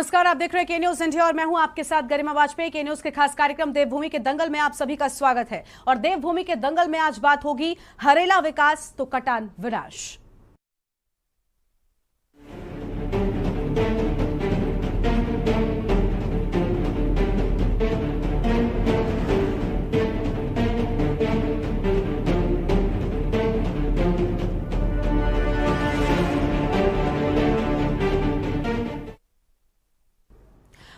नमस्कार, आप देख रहे हैं के न्यूज इंडिया और मैं हूं आपके साथ गरिमा वाजपेयी। के न्यूज के खास कार्यक्रम देवभूमि के दंगल में आप सभी का स्वागत है। और देवभूमि के दंगल में आज बात होगी हरेला विकास तो कटान विनाश।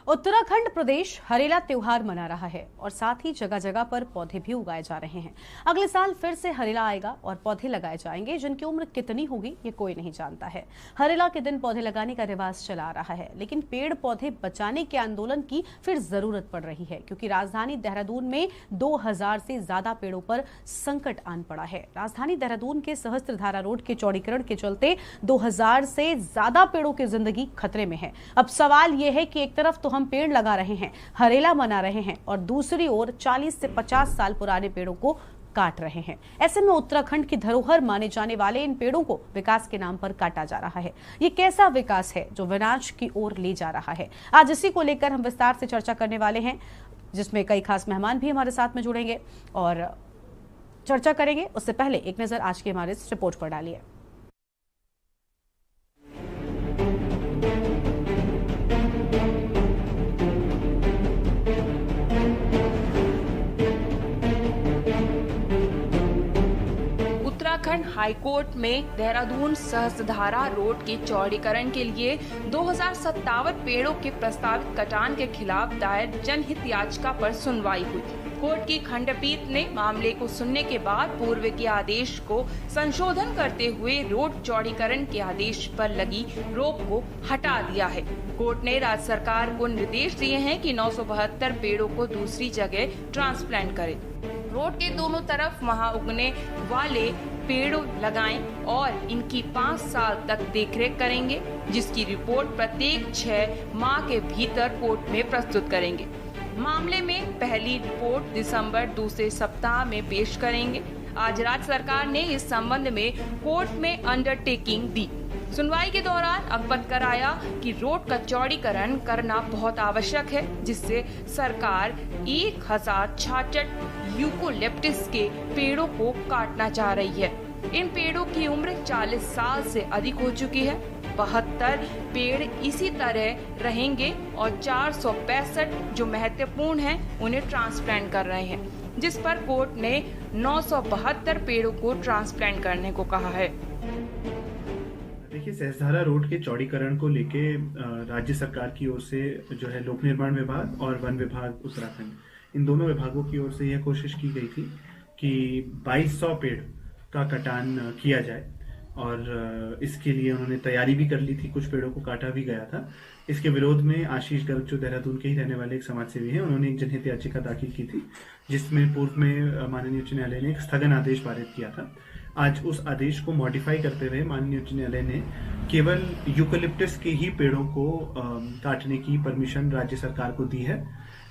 उत्तराखंड प्रदेश हरेला त्योहार मना रहा है और साथ ही जगह जगह पर पौधे भी उगाए जा रहे हैं। अगले साल फिर से हरेला आएगा और पौधे लगाए जाएंगे, जिनकी उम्र कितनी होगी ये कोई नहीं जानता है। हरेला के दिन पौधे लगाने का रिवाज चला आ रहा है, लेकिन पेड़ पौधे बचाने के आंदोलन की फिर जरूरत पड़ रही है, क्योंकि राजधानी देहरादून में 2000 से ज्यादा पेड़ों पर संकट आन पड़ा है। राजधानी देहरादून के सहस्त्रधारा रोड के चौड़ीकरण के चलते 2000 से ज्यादा पेड़ों की जिंदगी खतरे में है। अब सवाल यह है कि एक तरफ तो हम पेड़ लगा रहे हैं, हरेला मना रहे हैं, और दूसरी ओर 40 से 50 साल पुराने पेड़ों को काट रहे हैं। ऐसे में उत्तराखंड की धरोहर माने जाने वाले इन पेड़ों को विकास के नाम पर काटा जा रहा है। ये कैसा विकास है जो विनाश की ओर ले जा रहा है? आज इसी को लेकर हम विस्तार से चर्चा करने वाले हैं, जिसमें कई खास मेहमान भी हमारे साथ में जुड़ेंगे और चर्चा करेंगे। उससे पहले एक नजर आज के हमारे इस रिपोर्ट पर डालिए। उत्तराखंड हाईकोर्ट में देहरादून सहस्त्रधारा रोड के चौड़ीकरण के लिए 2057 पेड़ों के प्रस्तावित कटान के खिलाफ दायर जनहित याचिका पर सुनवाई हुई। कोर्ट की खंडपीठ ने मामले को सुनने के बाद पूर्व के आदेश को संशोधन करते हुए रोड चौड़ीकरण के आदेश पर लगी रोक को हटा दिया है। कोर्ट ने राज्य सरकार को निर्देश दिए हैं कि 972 पेड़ों को दूसरी जगह ट्रांसप्लांट करे। रोड के दोनों तरफ वहां उगने वाले पेड़ लगाएं और इनकी 5 साल तक देखरेख करेंगे, जिसकी रिपोर्ट प्रत्येक 6 माह के भीतर कोर्ट में प्रस्तुत करेंगे। मामले में पहली रिपोर्ट दिसंबर दूसरे सप्ताह में पेश करेंगे। आज राज्य सरकार ने इस संबंध में कोर्ट में अंडरटेकिंग दी। सुनवाई के दौरान अवगत कराया कि रोड का चौड़ीकरण करना बहुत आवश्यक है, जिससे सरकार 1066 यूकोलिप्टस के पेड़ों को काटना चाह रही है। इन पेड़ों की उम्र 40 साल से अधिक हो चुकी है। 72 पेड़ इसी तरह रहेंगे और 465 जो महत्वपूर्ण हैं उन्हें ट्रांसप्लांट कर रहे हैं, जिस पर कोर्ट ने 972 पेड़ों को ट्रांसप्लांट करने को कहा है। देखिए, सहस्त्रधारा रोड के चौड़ीकरण को लेके राज्य सरकार की ओर से जो है लोक निर्माण विभाग और वन विभाग उत्तराखंड, इन दोनों विभागों की ओर से यह कोशिश की गई थी कि 2200 पेड़ का कटान किया जाए, और इसके लिए उन्होंने तैयारी भी कर ली थी। कुछ पेड़ों को काटा भी गया था। इसके विरोध में आशीष गर्ग, जो देहरादून के ही रहने वाले एक समाजसेवी हैं, उन्होंने एक जनहित याचिका दाखिल की थी, जिसमें पूर्व में माननीय उच्च न्यायालय ने एक स्थगन आदेश पारित किया था। आज उस आदेश को मॉडिफाई करते हुए माननीय उच्च न्यायालय ने केवल यूकेलिप्टस के ही पेड़ों को काटने की परमिशन राज्य सरकार को दी है,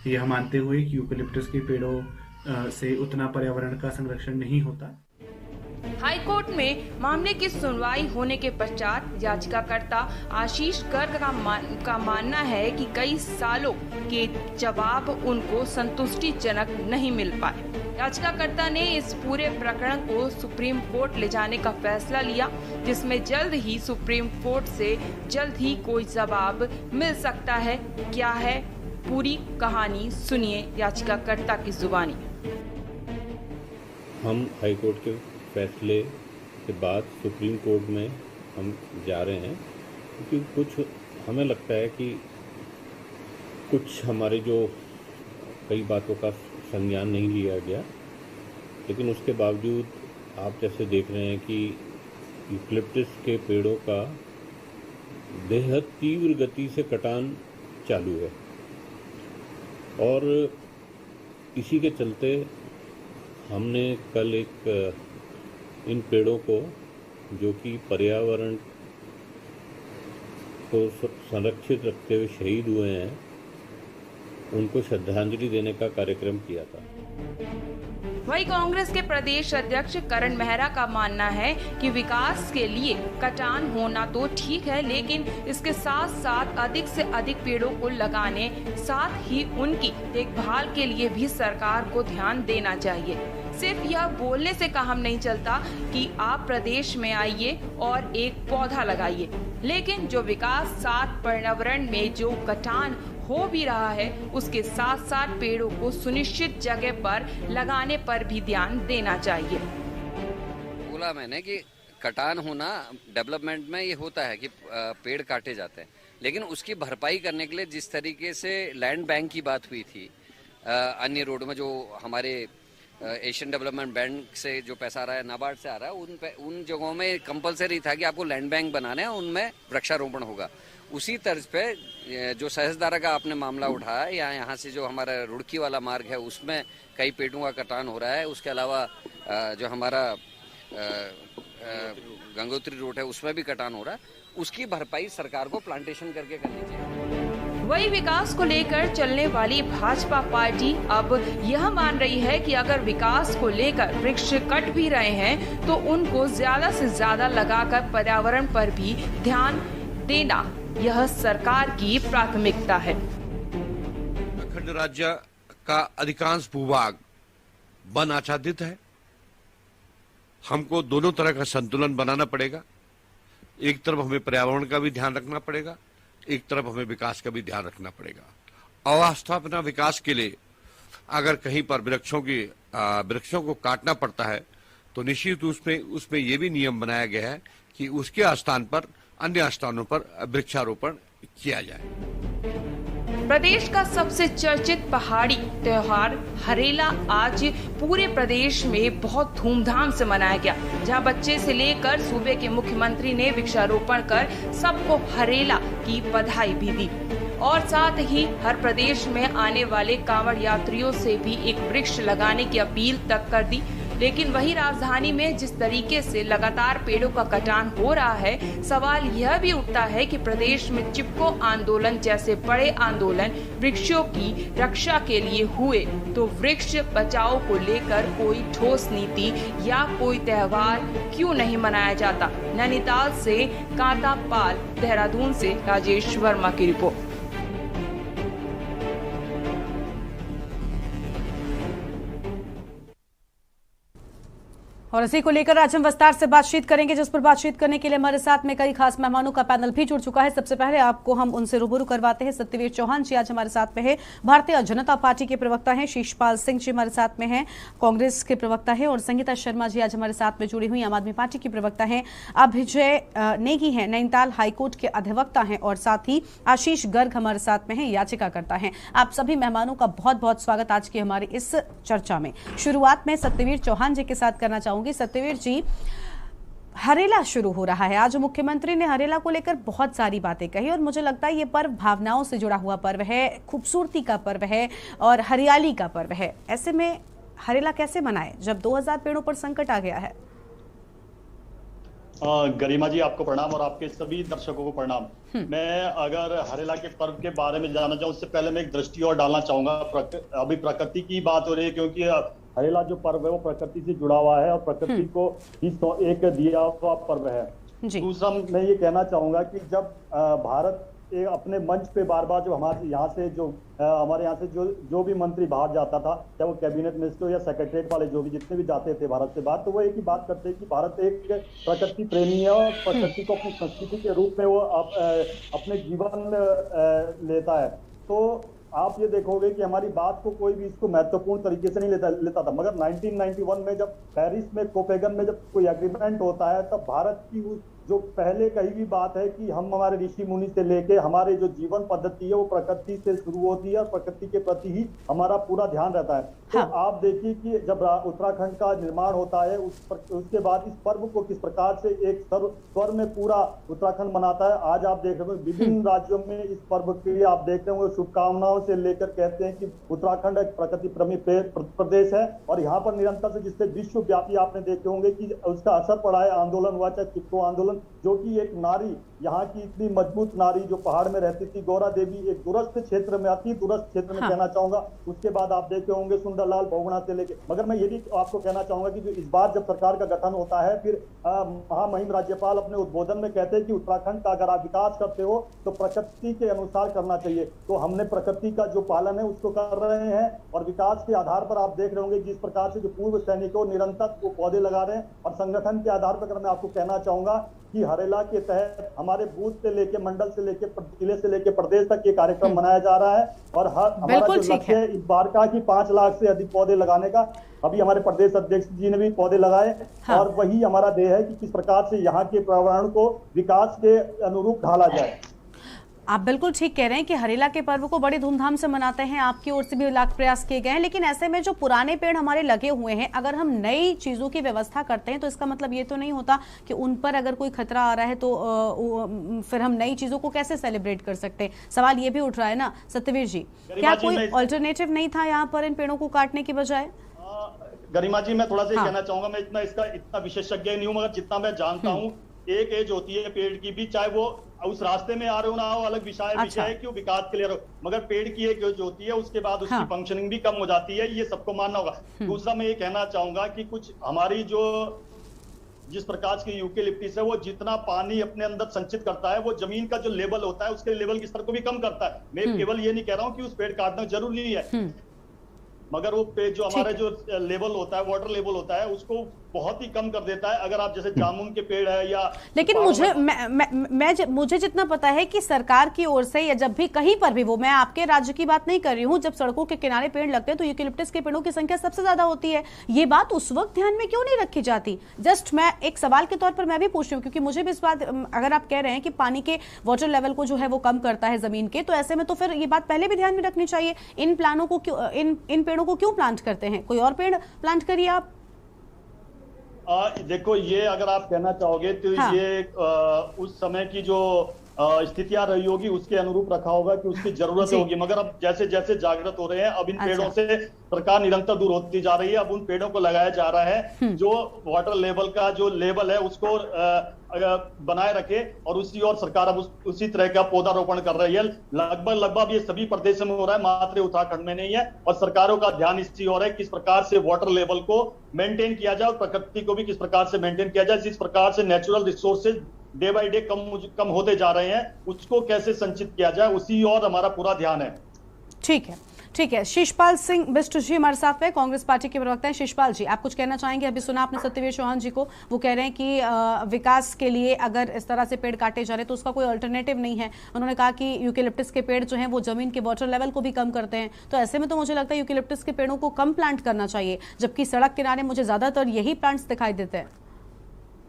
यह मानते हुए कि यूकेलिप्टस के पेड़ों से उतना पर्यावरण का संरक्षण नहीं होता। हाईकोर्ट में मामले की सुनवाई होने के पश्चात याचिकाकर्ता आशीष गर्ग का मानना है कि कई सालों के जवाब उनको संतुष्टिजनक नहीं मिल पाए। याचिकाकर्ता ने इस पूरे प्रकरण को सुप्रीम कोर्ट ले जाने का फैसला लिया, जिसमें जल्द ही सुप्रीम कोर्ट से जल्द ही कोई जवाब मिल सकता है। क्या है पूरी कहानी, सुनिए याचिकाकर्ता की जुबानी। हम हाईकोर्ट के फैसले के बाद सुप्रीम कोर्ट में हम जा रहे हैं, क्योंकि कुछ हमें लगता है कि कुछ हमारे जो कई बातों का संज्ञान नहीं लिया गया, लेकिन उसके बावजूद आप जैसे देख रहे हैं कि यूकेलिप्टस के पेड़ों का बेहद तीव्र गति से कटान चालू है, और इसी के चलते हमने कल इन पेड़ों को, जो कि पर्यावरण को संरक्षित रखते हुए शहीद हुए हैं, उनको श्रद्धांजलि देने का कार्यक्रम किया था। वहीं कांग्रेस के प्रदेश अध्यक्ष करण मेहरा का मानना है कि विकास के लिए कटान होना तो ठीक है, लेकिन इसके साथ साथ अधिक से अधिक पेड़ों को लगाने, साथ ही उनकी देखभाल के लिए भी सरकार को ध्यान देना चाहिए। सिर्फ यह बोलने से काम नहीं चलता कि आप प्रदेश में आइए और एक पौधा लगाइए, लेकिन जो विकास साथ पर्यावरण में जो कटान हो भी रहा है उसके साथ साथ पेड़ों को सुनिश्चित जगह पर लगाने पर भी ध्यान देना चाहिए। बोला मैंने कि कटान होना डेवलपमेंट में ये होता है कि पेड़ काटे जाते हैं, लेकिन उसकी भरपाई करने के लिए जिस तरीके से लैंड बैंक की बात हुई थी अन्य रोड में, जो हमारे एशियन डेवलपमेंट बैंक से जो पैसा आ रहा है, नाबार्ड से आ रहा है, उन जगहों में कंपलसरी था कि आपको लैंड बैंक बनाना है, उनमें वृक्षारोपण होगा। उसी तर्ज पे जो सहस्त्रधारा का आपने मामला उठाया, या यहाँ से जो हमारा रुड़की वाला मार्ग है उसमें कई पेड़ों का कटान हो रहा है। उसके अलावा जो हमारा गंगोत्री रोड है उसमें भी कटान हो रहा है, उसकी भरपाई सरकार को प्लांटेशन करके करनी चाहिए। वही विकास को लेकर चलने वाली भाजपा पार्टी अब यह मान रही है कि अगर विकास को लेकर वृक्ष कट भी रहे हैं तो उनको ज्यादा से ज्यादा लगाकर पर्यावरण पर भी ध्यान देना यह सरकार की प्राथमिकता है। उत्तराखंड राज्य का अधिकांश भूभाग वन आच्छादित है। हमको दोनों तरह का संतुलन बनाना पड़ेगा। एक तरफ हमें पर्यावरण का भी ध्यान रखना पड़ेगा, एक तरफ हमें विकास का भी ध्यान रखना पड़ेगा। अवस्थापना विकास के लिए अगर कहीं पर वृक्षों को काटना पड़ता है तो निश्चित उसमें ये भी नियम बनाया गया है कि उसके स्थान पर अन्य स्थानों पर वृक्षारोपण किया जाए। प्रदेश का सबसे चर्चित पहाड़ी त्योहार हरेला आज पूरे प्रदेश में बहुत धूमधाम से मनाया गया, जहां बच्चे से लेकर सूबे के मुख्यमंत्री ने वृक्षारोपण कर सबको हरेला की बधाई भी दी और साथ ही हर प्रदेश में आने वाले कांवड़ यात्रियों से भी एक वृक्ष लगाने की अपील तक कर दी। लेकिन वही राजधानी में जिस तरीके से लगातार पेड़ों का कटान हो रहा है, सवाल यह भी उठता है कि प्रदेश में चिपको आंदोलन जैसे बड़े आंदोलन वृक्षों की रक्षा के लिए हुए तो वृक्ष बचाओ को लेकर कोई ठोस नीति या कोई त्योहार क्यों नहीं मनाया जाता। नैनीताल से कांता पाल, देहरादून से राजेश वर्मा की रिपोर्ट। और इसी को लेकर आज हम विस्तार से बातचीत करेंगे, जिस पर बातचीत करने के लिए हमारे साथ में कई खास मेहमानों का पैनल भी जुड़ चुका है। सबसे पहले आपको हम उनसे रूबरू करवाते हैं। सत्यवीर चौहान जी आज हमारे साथ में है, भारतीय जनता पार्टी के प्रवक्ता हैं। शीशपाल सिंह जी हमारे साथ में हैं, कांग्रेस के प्रवक्ता हैं। और संगीता शर्मा जी आज हमारे साथ में जुड़ी हुई आम आदमी पार्टी की प्रवक्ता हैं। अभिजय नेगी हैं, नैनीताल हाईकोर्ट के अधिवक्ता हैं। और साथ ही आशीष गर्ग हमारे साथ में हैं, याचिकाकर्ता हैं। आप सभी मेहमानों का बहुत बहुत स्वागत आज की हमारी इस चर्चा में। शुरुआत में सत्यवीर चौहान जी के साथ करना चाहूंगी। सत्यवीर जी, हरेला शुरू हो रहा है। आज मुख्यमंत्री ने हरेला को लेकर बहुत सारी बातें कही और मुझे लगता है ये पर्व भावनाओं से जुड़ा हुआ पर्व है, खूबसूरती का पर्व है और हरियाली का पर्व है। ऐसे में हरेला कैसे मनाएं जब 2000 पेड़ों पर संकट आ गया है? गरिमा जी, आपको प्रणाम और आपके सभी दर्शकों को प्रणाम। मैं अगर हरेला के पर्व के बारे में जानना चाहूँ उससे पहले मैं एक दृष्टि और डालना चाहूंगा। अभी प्रकृति की बात हो रही है, क्योंकि हरेला जो पर्व है वो प्रकृति से जुड़ा हुआ है और प्रकृति को ही एक दिया हुआ पर्व है। दूसरा मैं ये कहना चाहूंगा कि जब भारत अपने मंच पे बार बार जो हमारे यहाँ से जो भी मंत्री बाहर जाता था, चाहे वो कैबिनेट मिनिस्टर या सेक्रेटरीट वाले जो भी जितने भी जाते थे भारत से बाहर, तो वो एक ही बात करते हैं कि भारत एक प्रकृति प्रेमी है और प्रकृति को अपनी संस्कृति के रूप में वो अपने जीवन लेता है। तो आप ये देखोगे कि हमारी बात को कोई भी इसको महत्वपूर्ण तरीके से नहीं लेता था, मगर 1991 में जब पेरिस में कोपेगन में जब कोई एग्रीमेंट होता है तब भारत की जो पहले कही भी बात है कि हम हमारे ऋषि मुनि से लेके हमारे जो जीवन पद्धति है वो प्रकृति से शुरू होती है और प्रकृति के प्रति ही हमारा पूरा ध्यान रहता है। तो आप देखिए कि जब उत्तराखंड का निर्माण होता है उसके बाद इस पर्व को किस प्रकार से एक स्वर में पूरा उत्तराखंड मनाता है। आज आप देख रहे हो विभिन्न राज्यों में इस पर्व के लिए आप देख रहे हो शुभकामनाओं से लेकर कहते हैं कि उत्तराखंड एक प्रकृति प्रेमी प्रदेश है और यहाँ पर निरंतर से जिससे विश्वव्यापी आपने देखे होंगे कि उसका असर पड़ा है। आंदोलन हुआ, चाहे चिपको आंदोलन मधुसूदन, जो कि एक नारी, यहाँ की इतनी मजबूत नारी जो पहाड़ में रहती थी, गौरा देवी, एक दूरस्थ क्षेत्र में, अति दूरस्थ क्षेत्र में कहना चाहूंगा। उसके बाद आप देखे होंगे सुंदरलाल बहुगुणा से लेके, मगर मैं ये भी आपको कहना चाहूंगा कि जो इस बार जब सरकार का गठन होता है, फिर महामहिम राज्यपाल अपने उद्बोधन में कहते हैं कि उत्तराखंड का अगर आप विकास करते हो तो प्रकृति के अनुसार करना चाहिए। तो हमने प्रकृति का जो पालन है उसको कर रहे हैं, और विकास के आधार पर आप देख रहे होंगे जिस प्रकार से जो पूर्व सैनिकों निरंतर वो पौधे लगा रहे हैं। और संगठन के आधार पर मैं आपको कहना चाहूंगा कि हरेला के तहत हमारे बूथ से लेके मंडल से लेके जिले से लेके प्रदेश तक ये कार्यक्रम मनाया जा रहा है। और हमारा जो लक्ष्य है इस बार का कि 5 लाख से अधिक पौधे लगाने का। अभी हमारे प्रदेश अध्यक्ष जी ने भी पौधे लगाए। हाँ। और वही हमारा ध्येय है कि किस प्रकार से यहाँ के पर्यावरण को विकास के अनुरूप ढाला जाए। आप बिल्कुल ठीक कह रहे हैं कि हरेला के पर्व को बड़ी धूमधाम से मनाते हैं, आपकी ओर से भी लाख प्रयास किए गए हैं, लेकिन ऐसे में जो पुराने पेड़ हमारे लगे हुए हैं, अगर हम नई चीजों की व्यवस्था करते हैं तो इसका मतलब ये तो नहीं होता कि उन पर अगर कोई खतरा आ रहा है तो फिर हम नई चीजों को कैसे सेलिब्रेट कर सकते हैं। सवाल ये भी उठ रहा है ना सत्यवीर जी, क्या कोई ऑल्टरनेटिव नहीं था यहाँ पर इन पेड़ों को काटने की बजाय? गरिमा जी, मैं थोड़ा सा कहना चाहूंगा, मैं इतना विशेषज्ञ नहीं हूँ, मगर जितना मैं जानता हूँ, एक एज होती है पेड़ की भी, चाहे वो उस रास्ते में आ रहे हो ना हो, अलग विषय है कि वो विकास के लिए रहो, मगर पेड़ की एक एज होती है, उसके बाद उसकी फंक्शनिंग भी कम हो जाती है, ये सबको मानना होगा। दूसरा मैं ये कहना चाहूंगा कि कुछ हमारी जो जिस प्रकार की यूकेलिप्टस है, वो जितना पानी अपने अंदर संचित करता है, वो जमीन का जो लेवल होता है उसके लेवल के स्तर को भी कम करता है। मैं केवल ये नहीं कह रहा हूँ कि उस पेड़ काटना जरूरी है, मगर वो पेड़ जो हमारा जो लेवल होता है, वाटर लेवल होता है, उसको बहुत ही कम कर देता है। अगर आप जैसे जामुन के पेड़ है या, लेकिन मुझे जितना पता है कि सरकार की ओर से या जब भी कहीं पर भी, वो मैं आपके राज्य की बात नहीं कर रही हूँ, जब सड़कों के किनारे पेड़ लगते हैं तो यूकेलिप्टस के पेड़ों की संख्या सबसे ज्यादा होती है। ये बात उस वक्त ध्यान में क्यों नहीं रखी जाती? जस्ट मैं एक सवाल के तौर पर मैं भी पूछ रही हूँ, क्योंकि मुझे भी इस बात, अगर आप कह रहे हैं कि पानी के वाटर लेवल को जो है वो कम करता है जमीन के, तो ऐसे में तो फिर ये बात पहले भी ध्यान में रखनी चाहिए। इन प्लानों को क्यों, इन पेड़ों को क्यों प्लांट करते हैं? कोई और पेड़ प्लांट करिए आप। देखो, ये अगर आप कहना चाहोगे तो हाँ। ये उस समय की जो स्थितियां रही होगी उसके अनुरूप रखा होगा कि उसकी जरूरत होगी, मगर अब जैसे जैसे जागृत हो रहे हैं, अब इन पेड़ों से सरकार निरंतर दूर होती जा रही है। अब उन पेड़ों को लगाया जा रहा है जो वाटर लेवल का जो लेवल है उसको बनाए रखे, और उसी और सरकार अब उसी तरह का पौधारोपण कर रही है। लगभग ये सभी प्रदेशों में हो रहा है, मात्र उत्तराखंड में नहीं है। और सरकारों का ध्यान इसी और है किस प्रकार से वाटर लेवल को मेंटेन किया जाए और प्रकृति को भी किस प्रकार से मेंटेन किया जाए। जिस प्रकार से natural resources day by day कम होते जा रहे हैं, उसको कैसे संचित किया जाए, उसी और हमारा पूरा ध्यान है। ठीक है। शिषपाल सिंह बिष्ट जी हमारे साथ है, कांग्रेस पार्टी के प्रवक्ता हैं। शिषपाल जी, आप कुछ कहना चाहेंगे? अभी सुना आपने सत्यवीर चौहान जी को, वो कह रहे हैं कि विकास के लिए अगर इस तरह से पेड़ काटे जा रहे तो उसका कोई अल्टरनेटिव नहीं है। उन्होंने कहा कि यूकेलिप्टस के पेड़ जो हैं वो जमीन के वाटर लेवल को भी कम करते हैं, तो ऐसे में तो मुझे लगता है यूकेलिप्टस के पेड़ों को कम प्लांट करना चाहिए, जबकि सड़क किनारे मुझे ज्यादातर यही प्लांट्स दिखाई देते हैं।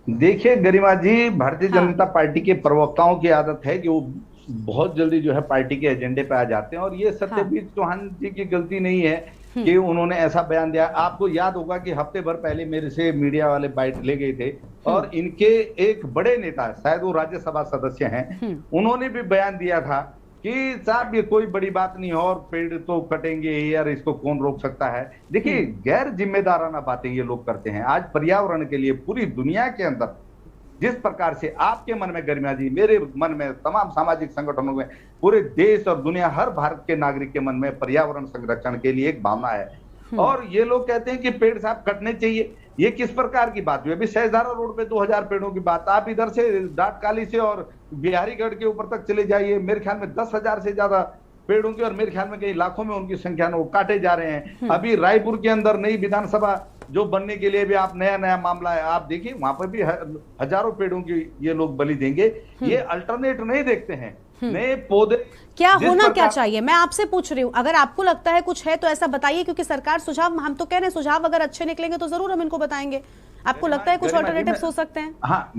देखिए गरिमा जी, भारतीय जनता पार्टी के प्रवक्ताओं की आदत है कि वो बहुत जल्दी जो है पार्टी के एजेंडे पे आ जाते हैं, और ये सत्यवीर चौहान जी की गलती नहीं है कि उन्होंने ऐसा बयान दिया। आपको याद होगा कि हफ्ते भर पहले मेरे से मीडिया वाले बाइट ले गए थे, और इनके एक बड़े नेता, शायद वो राज्यसभा सदस्य हैं, उन्होंने भी बयान दिया था कि साहब ये कोई बड़ी बात नहीं है और पेड़ तो कटेंगे यार, इसको कौन रोक सकता है। देखिए, गैर जिम्मेदाराना बातें ये लोग करते हैं। आज पर्यावरण के लिए पूरी दुनिया के अंदर जिस प्रकार से आपके मन में गरिमा जी, मेरे मन में, तमाम सामाजिक संगठनों में, पूरे देश और दुनिया, हर भारत के नागरिक के मन में पर्यावरण संरक्षण के लिए एक भावना है, और ये लोग कहते हैं कि पेड़ साहब कटने चाहिए। ये किस प्रकार की बात हुई? अभी सहजधारा रोड पे 2000 पेड़ों की बात, आप इधर से डाटकाली से और बिहारीगढ़ के ऊपर तक चले जाइए, मेरे ख्याल में 10,000 से ज्यादा पेड़ों की, और मेरे ख्याल में कई लाखों में उनकी संख्या में वो काटे जा रहे हैं। अभी रायपुर के अंदर नई विधानसभा जो बनने के लिए भी आप नया मामला है, आप देखिए वहां पर भी हजारों पेड़ों की ये लोग बलि देंगे। ये अल्टरनेट नहीं देखते हैं, नए पौधे क्या होना क्या चाहिए, मैं आपसे पूछ रही हूँ। अगर आपको लगता है कुछ है तो ऐसा बताइए, क्योंकि सरकार सुझाव, हम तो कह रहे हैं सुझाव अगर अच्छे निकलेंगे तो जरूर हम इनको बताएंगे। आपको लगता है कुछ ऑल्टरनेटिव हो सकते हैं? हाँ,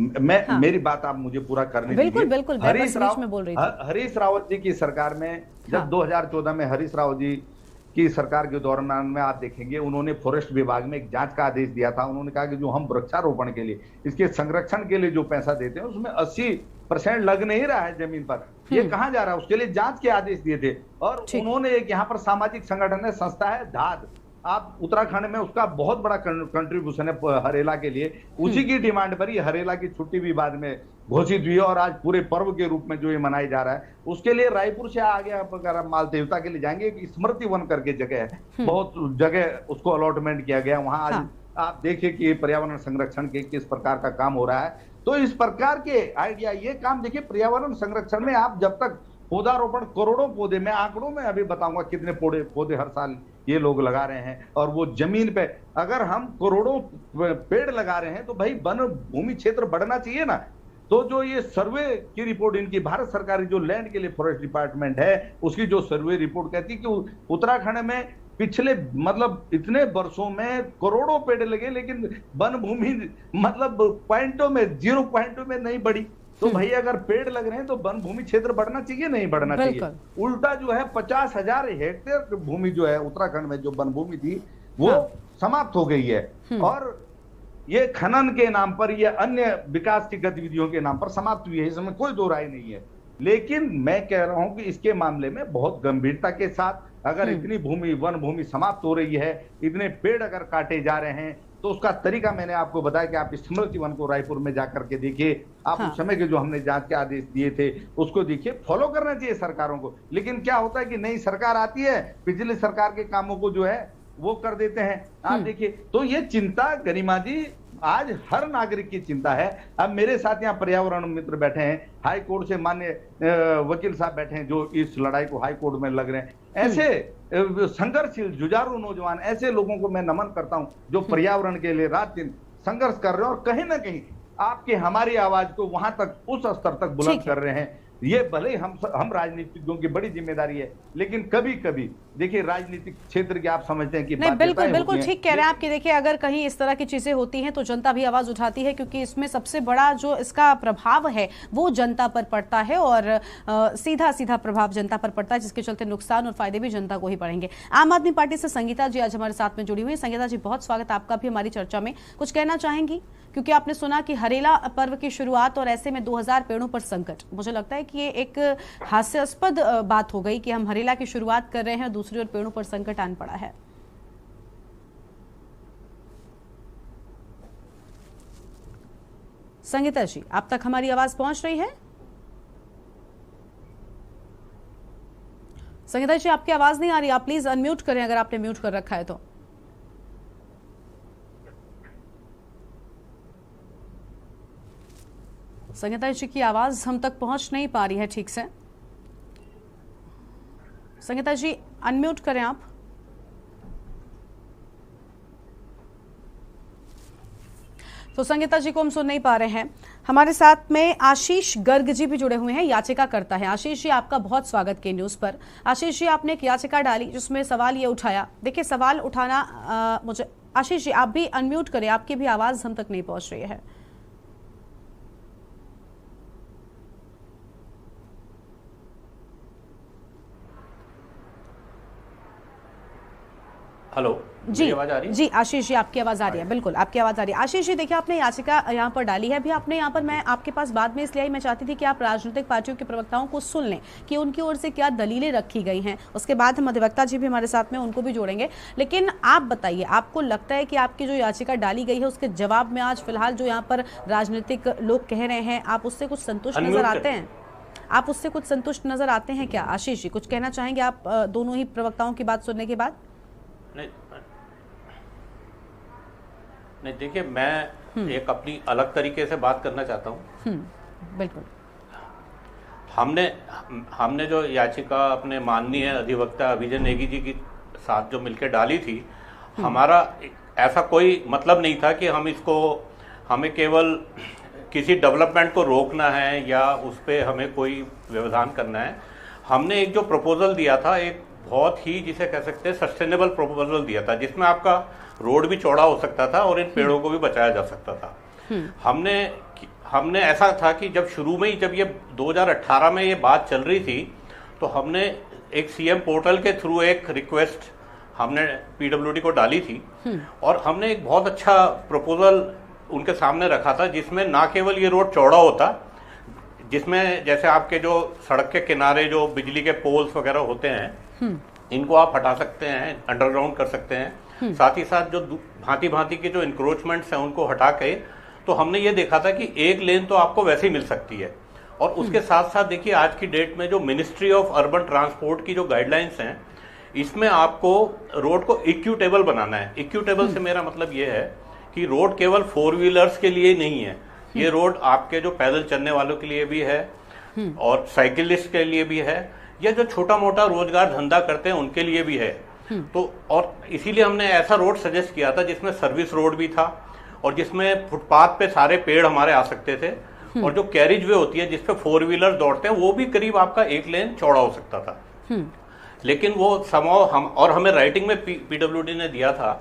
मेरी बात आप मुझे पूरा करने दीजिए। बिल्कुल हरीश रावत जी की सरकार में, जब 2014 में हरीश रावत जी की सरकार के दौरान में आप देखेंगे, उन्होंने फॉरेस्ट विभाग में एक जांच का आदेश दिया था। उन्होंने कहा कि जो हम वृक्षारोपण के लिए, इसके संरक्षण के लिए जो पैसा देते हैं, उसमें 80% लग नहीं रहा है जमीन पर, ये कहाँ जा रहा है, उसके लिए जांच के आदेश दिए थे। और उन्होंने एक यहाँ पर सामाजिक संगठन है, संस्था है धाद, आप उत्तराखंड में उसका बहुत बड़ा कंट्रीब्यूशन है हरेला के लिए, उसी की डिमांड पर ही हरेला की छुट्टी भी बाद में घोषित हुई है और आज पूरे पर्व के रूप में जो ये मनाया जा रहा है, उसके लिए रायपुर से आगे अगर आप माल देवता के लिए जाएंगे, एक स्मृति वन करके जगह है, बहुत जगह उसको अलॉटमेंट किया गया। वहां आज आप देखिए कि पर्यावरण संरक्षण के किस प्रकार का काम हो रहा है। तो इस प्रकार के आइडिया, ये काम देखिए, पर्यावरण संरक्षण में आप जब तक पौधारोपण, करोड़ों पौधे, मैं आंकड़ों में अभी बताऊंगा कितने पौधे हर साल ये लोग लगा रहे हैं, और वो जमीन पे अगर हम करोड़ों पेड़ लगा रहे हैं तो भाई वन भूमि क्षेत्र बढ़ना चाहिए ना। तो जो ये सर्वे की रिपोर्ट इनकी, भारत सरकार की जो लैंड के लिए फॉरेस्ट डिपार्टमेंट है, उसकी जो सर्वे रिपोर्ट कहती है कि उत्तराखंड में पिछले मतलब इतने वर्षों में करोड़ों पेड़ लगे, लेकिन वन भूमि मतलब पॉइंटों में, 0 पॉइंटों में नहीं बढ़ी। तो भाई अगर पेड़ लग रहे हैं तो वन भूमि क्षेत्र बढ़ना चाहिए, नहीं बढ़ना चाहिए? उल्टा जो है 50,000 हेक्टेयर भूमि जो है उत्तराखंड में जो वन भूमि थी वो समाप्त हो गई है। और ये खनन के नाम पर, ये अन्य विकास की गतिविधियों के नाम पर समाप्त हुई है, इसमें कोई दो राय नहीं है। लेकिन मैं कह रहा हूं कि इसके मामले में बहुत गंभीरता के साथ अगर इतनी भूमि, वन भूमि समाप्त हो रही है, इतने पेड़ अगर काटे जा रहे हैं, तो उसका तरीका मैंने आपको बताया कि आप स्मृति वन को रायपुर में जाकर के देखिए, आप उस समय के जो हमने जांच के आदेश दिए थे उसको देखिए, फॉलो करना चाहिए सरकारों को। लेकिन क्या होता है कि नई सरकार आती है, पिछली सरकार के कामों को जो है वो कर देते हैं। आप देखिए, तो ये चिंता गरिमा जी आज हर नागरिक की चिंता है। अब मेरे साथ यहाँ पर्यावरण मित्र बैठे हैं, हाई कोर्ट से माननीय वकील साहब बैठे हैं जो इस लड़ाई को हाई कोर्ट में लग रहे हैं। ऐसे संघर्षशील जुझारू नौजवान, ऐसे लोगों को मैं नमन करता हूं जो पर्यावरण के लिए रात दिन संघर्ष कर रहे हैं और कहीं ना कहीं आपके हमारी आवाज को वहां तक, उस स्तर तक बुलंद कर रहे हैं। ये भले ही हम राजनीतिज्ञों की बड़ी जिम्मेदारी है, लेकिन कभी कभी देखिए राजनीतिक क्षेत्र की आप समझते हैं कि नहीं, बिल्कुल ठीक कह रहे हैं आप कि देखिए अगर कहीं इस तरह की चीजें होती हैं तो जनता भी आवाज उठाती है, क्योंकि इसमें सबसे बड़ा जो इसका प्रभाव है वो जनता पर पड़ता है और सीधा प्रभाव जनता पर पड़ता है, जिसके चलते नुकसान और फायदे भी जनता को ही पड़ेंगे। आम आदमी पार्टी से संगीता जी आज हमारे साथ में जुड़ी हुई। संगीता जी, बहुत स्वागत आपका भी हमारी चर्चा में। कुछ कहना चाहेंगी, क्योंकि आपने सुना कि हरेला पर्व की शुरुआत और ऐसे में 2000 पेड़ों पर संकट। मुझे लगता है कि ये एक हास्यास्पद बात हो गई कि हम हरेला की शुरुआत कर रहे हैं, दूसरी ओर पेड़ों पर संकट आन पड़ा है। संगीता जी, आप तक हमारी आवाज पहुंच रही है? संगीता जी, आपकी आवाज नहीं आ रही, आप प्लीज अनम्यूट करें अगर आपने म्यूट कर रखा है तो। संगीता जी की आवाज हम तक पहुंच नहीं पा रही है ठीक से। संगीता जी, अनम्यूट करें आप। तो संगीता जी को हम सुन नहीं पा रहे हैं। हमारे साथ में आशीष गर्ग जी भी जुड़े हुए हैं, याचिकाकर्ता हैं। आशीष जी, आपका बहुत स्वागत के न्यूज पर। आशीष जी, आपने एक याचिका डाली जिसमें सवाल ये उठाया, देखिए सवाल उठाना मुझे, आशीष जी आप भी अनम्यूट करें, आपकी भी आवाज हम तक नहीं पहुंच रही है। हेलो जी, आवाज आ रही है? जी आशीष जी, आपकी आवाज आ रही है, बिल्कुल आपकी आवाज आ रही है। आशीष जी, देखिए आपने याचिका यहाँ पर डाली है, अभी आपने यहाँ पर, मैं आपके पास बाद में इसलिए आई, मैं चाहती थी कि आप राजनीतिक पार्टियों के प्रवक्ताओं को सुन लें कि उनकी ओर से क्या दलीलें रखी गई हैं। उसके बाद हम अधिवक्ता जी भी हमारे साथ में, उनको भी जोड़ेंगे। लेकिन आप बताइए, आपको लगता है कि आपकी जो याचिका डाली गई है उसके जवाब में आज फिलहाल जो यहाँ पर राजनीतिक लोग कह रहे हैं, आप उससे कुछ संतुष्ट नजर आते हैं? आप उससे कुछ संतुष्ट नजर आते हैं क्या? आशीष जी, कुछ कहना चाहेंगे आप दोनों ही प्रवक्ताओं की बात सुनने के बाद? नहीं, देखिए मैं एक अपनी अलग तरीके से बात करना चाहता हूँ। बिल्कुल। हमने जो याचिका अपने माननीय अधिवक्ता अभिजय नेगी जी के साथ जो मिलकर डाली थी, हमारा ऐसा कोई मतलब नहीं था कि हमें केवल किसी डेवलपमेंट को रोकना है या उस पर हमें कोई व्यवधान करना है। हमने एक जो प्रपोजल दिया था, एक बहुत ही जिसे कह सकते हैं सस्टेनेबल प्रपोजल दिया था, जिसमें आपका रोड भी चौड़ा हो सकता था और इन पेड़ों को भी बचाया जा सकता था। हमने ऐसा था कि जब शुरू में ही, जब ये 2018 में ये बात चल रही थी, तो हमने एक सीएम पोर्टल के थ्रू एक रिक्वेस्ट हमने पीडब्ल्यूडी को डाली थी और हमने एक बहुत अच्छा प्रपोजल उनके सामने रखा था, जिसमें ना केवल ये रोड चौड़ा होता, जिसमें जैसे आपके जो सड़क के किनारे जो बिजली के पोल्स वगैरह होते हैं, इनको आप हटा सकते हैं, अंडरग्राउंड कर सकते हैं। साथ ही साथ जो भांति भांति के जो इंक्रोचमेंट्स हैं उनको हटा के तो हमने ये देखा था कि एक लेन तो आपको वैसे ही मिल सकती है, और उसके साथ साथ देखिए आज की डेट में जो मिनिस्ट्री ऑफ अर्बन ट्रांसपोर्ट की जो गाइडलाइंस हैं, इसमें आपको रोड को इक्विटेबल बनाना है। इक्विटेबल से मेरा मतलब ये है कि रोड केवल 4 व्हीलर्स के लिए नहीं है, ये रोड आपके जो पैदल चलने वालों के लिए भी है और साइकिलिस्ट के लिए भी है, या जो छोटा मोटा रोजगार धंधा करते हैं उनके लिए भी है। तो और इसीलिए हमने ऐसा रोड सजेस्ट किया था जिसमें सर्विस रोड भी था और जिसमें फुटपाथ पे सारे पेड़ हमारे आ सकते थे, और जो कैरिज वे होती है जिसपे 4 व्हीलर दौड़ते हैं वो भी करीब आपका 1 लेन चौड़ा हो सकता था। लेकिन वो समाव हम और हमें राइटिंग में पीडब्ल्यूडी ने दिया था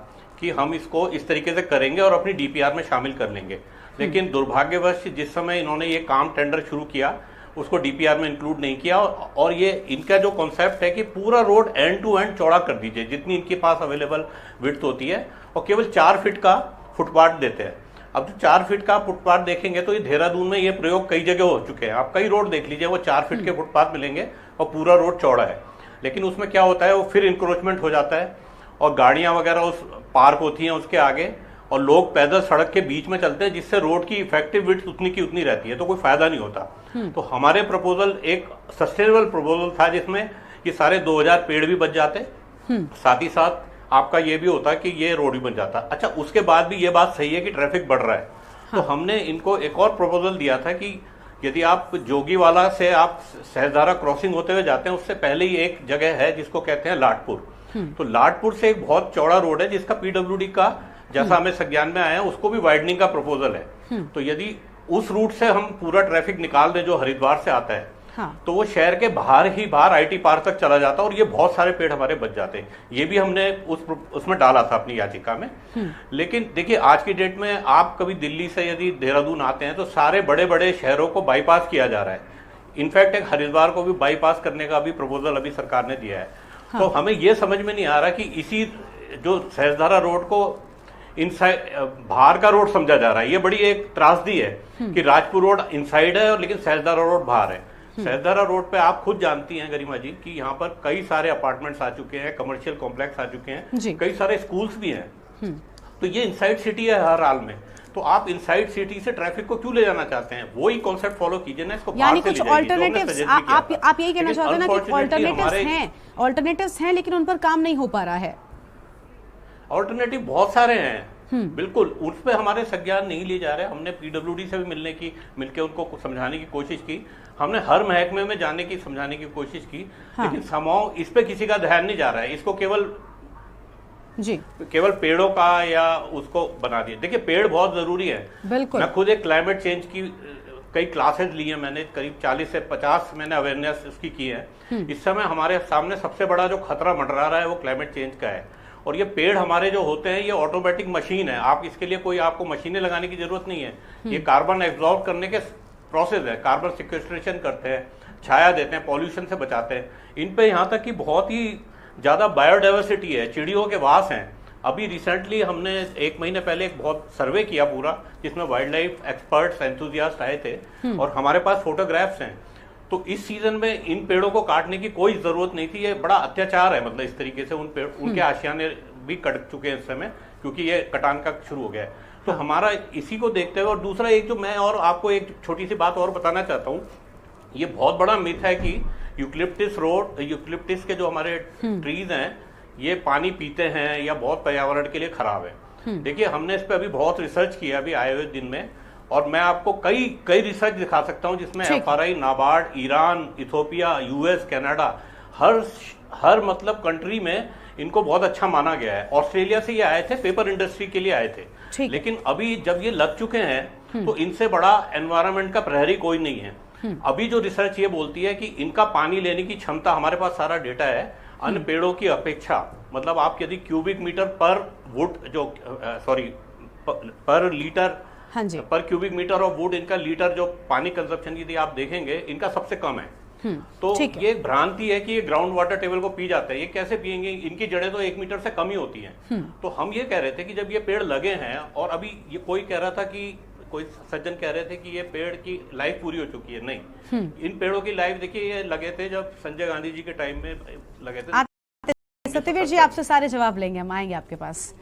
कि हम इसको इस तरीके से करेंगे और अपनी डीपीआर में शामिल कर लेंगे। लेकिन दुर्भाग्यवश जिस समय इन्होंने ये काम टेंडर शुरू किया उसको डीपीआर में इंक्लूड नहीं किया, और ये इनका जो कॉन्सेप्ट है कि पूरा रोड एंड टू एंड चौड़ा कर दीजिए जितनी इनके पास अवेलेबल विड्थ होती है, और केवल 4 फीट का फुटपाथ देते हैं। अब जो 4 फीट का फुटपाथ देखेंगे तो ये देहरादून में ये प्रयोग कई जगह हो चुके हैं, आप कई रोड देख लीजिए वो 4 फीट के फुटपाथ मिलेंगे और पूरा रोड चौड़ा है। लेकिन उसमें क्या होता है, वो फिर इंक्रोचमेंट हो जाता है और गाड़ियां वगैरह उस पार्क होती हैं उसके आगे, और लोग पैदल सड़क के बीच में चलते हैं जिससे रोड की इफेक्टिव विड्थ उतनी की उतनी रहती है, तो कोई फायदा नहीं होता। तो हमारे प्रपोजल एक सस्टेनेबल प्रपोजल था जिसमें ये सारे 2000 पेड़ भी बच जाते, साथ ही साथ आपका ये भी होता कि ये रोड भी बन जाता। अच्छा, उसके बाद भी ये बात सही है कि ट्रैफिक बढ़ रहा है, तो हमने इनको एक और प्रपोजल दिया था कि यदि आप जोगीवाला से आप सहजधारा क्रॉसिंग होते हुए जाते हैं उससे पहले ही एक जगह है जिसको कहते हैं लाटपुर, तो लाटपुर से एक बहुत चौड़ा रोड है जिसका पीडब्ल्यूडी का जैसा हमें संज्ञान में आया उसको भी वाइडनिंग का प्रपोजल है। तो यदि उस रूट से हम पूरा ट्रैफिक निकाल दें जो हरिद्वार से आता है, तो वो शहर के बाहर आईटी पार्क तक चला जाता और ये बहुत सारे पेड़ हमारे बच जाते। ये भी हमने उसमें डाला था अपनी याचिका में। लेकिन देखिए आज की डेट में आप कभी दिल्ली से यदि देहरादून आते हैं तो सारे बड़े बड़े शहरों को बाईपास किया जा रहा है। इनफैक्ट एक हरिद्वार को भी बाईपास करने का भी प्रपोजल अभी सरकार ने दिया है। तो हमें ये समझ में नहीं आ रहा कि इसी जो सहजधारा रोड को इनसाइड बाहर का रोड समझा जा रहा है। ये बड़ी एक त्रासदी है कि राजपुर रोड इनसाइड है और लेकिन सहजधारा रोड बाहर है। सहजधारा रोड पे आप खुद जानती हैं गरिमा जी कि यहाँ पर कई सारे अपार्टमेंट्स आ चुके हैं, कमर्शियल कॉम्प्लेक्स आ चुके हैं, कई सारे स्कूल्स भी हैं। तो ये इनसाइड सिटी है हर हाल में, तो आप इनसाइड सिटी से ट्रैफिक को क्यों ले जाना चाहते हैं? वही कॉन्सेप्ट फॉलो कीजिए ना, इसको यानी कुछ ऑल्टरनेटिव्स आप यही कहना चाहते हैं ना कि ऑल्टरनेटिव्स हैं लेकिन उन पर काम नहीं हो पा रहा है। ऑल्टरनेटिव बहुत सारे हैं, बिल्कुल, उस पर हमारे संज्ञान नहीं लिए जा रहे। हमने पीडब्ल्यूडी से भी मिलकर उनको समझाने की कोशिश की, हमने हर महकमे में जाने की समझाने की कोशिश की, लेकिन समाओ इस पे किसी का ध्यान नहीं जा रहा है। इसको केवल पेड़ों का या उसको बना दिया। देखिए पेड़ बहुत जरूरी है, बिल्कुल। मैं खुद एक क्लाइमेट चेंज की कई क्लासेस ली है मैंने, करीब 40 से 50 मैंने अवेयरनेस उसकी की है। इस समय हमारे सामने सबसे बड़ा जो खतरा मंडरा रहा है वो क्लाइमेट चेंज का है, और ये पेड़ हमारे जो होते हैं ये ऑटोमेटिक मशीन है, आप इसके लिए कोई आपको मशीनें लगाने की जरूरत नहीं है। ये कार्बन एब्जॉर्ब करने के प्रोसेस है, कार्बन सिक्वेस्ट्रेशन करते हैं, छाया देते हैं, पॉल्यूशन से बचाते हैं। इन पे यहाँ तक कि बहुत ही ज्यादा बायोडाइवर्सिटी है, चिड़ियों के वास हैं। अभी रिसेंटली हमने 1 महीने पहले एक बहुत सर्वे किया पूरा, जिसमें वाइल्ड लाइफ एक्सपर्ट्स एंथुजियास्ट आए थे और हमारे पास फोटोग्राफ्स हैं। तो इस सीजन में इन पेड़ों को काटने की कोई जरूरत नहीं थी, ये बड़ा अत्याचार है। मतलब इस तरीके से उनके आशियाने भी कट चुके हैं इस समय, क्योंकि ये कटान का शुरू हो गया है। तो हमारा इसी को देखते हुए, और दूसरा एक जो मैं और आपको एक छोटी सी बात और बताना चाहता हूँ, ये बहुत बड़ा मिथ है कि यूकलिप्टिस के जो हमारे ट्रीज हैं ये पानी पीते हैं या बहुत पर्यावरण के लिए खराब है। देखिए हमने इस पे अभी बहुत रिसर्च किया अभी आए हुए दिन में, और मैं आपको कई रिसर्च दिखा सकता हूं जिसमें FRI, NABARD, Iran, Ethiopia, US, Canada, हर मतलब कंट्री में इनको बहुत अच्छा माना गया है। ऑस्ट्रेलिया से ये आए थे, पेपर इंडस्ट्री के लिए आए थे, लेकिन अभी जब ये लग चुके हैं तो इनसे बड़ा एनवायरनमेंट का प्रहरी कोई नहीं है। अभी जो रिसर्च ये बोलती है कि इनका पानी लेने की क्षमता, हमारे पास सारा डेटा है, अन्य पेड़ों की अपेक्षा, मतलब आप यदि क्यूबिक मीटर पर वुड जो पर लीटर पर क्यूबिक मीटर ऑफ वुड इनका लीटर जो पानी कंजप्शन यदि आप देखेंगे इनका सबसे कम है। तो ये एक भ्रांति है कि ये ग्राउंड वाटर टेबल को पी जाते हैं, ये कैसे पिएंगे? इनकी जड़ें तो 1 मीटर से कम ही होती हैं। तो हम ये कह रहे थे कि जब ये पेड़ लगे हैं, और अभी ये कोई कह रहा था कि कोई सज्जन कह रहे थे कि ये पेड़ की लाइफ पूरी हो चुकी है, नहीं, इन पेड़ों की लाइफ देखिए ये लगे थे जब संजय गांधी जी के टाइम में लगे थे। सत्यवीर जी आपसे सारे जवाब लेंगे, हम आएंगे आपके पास।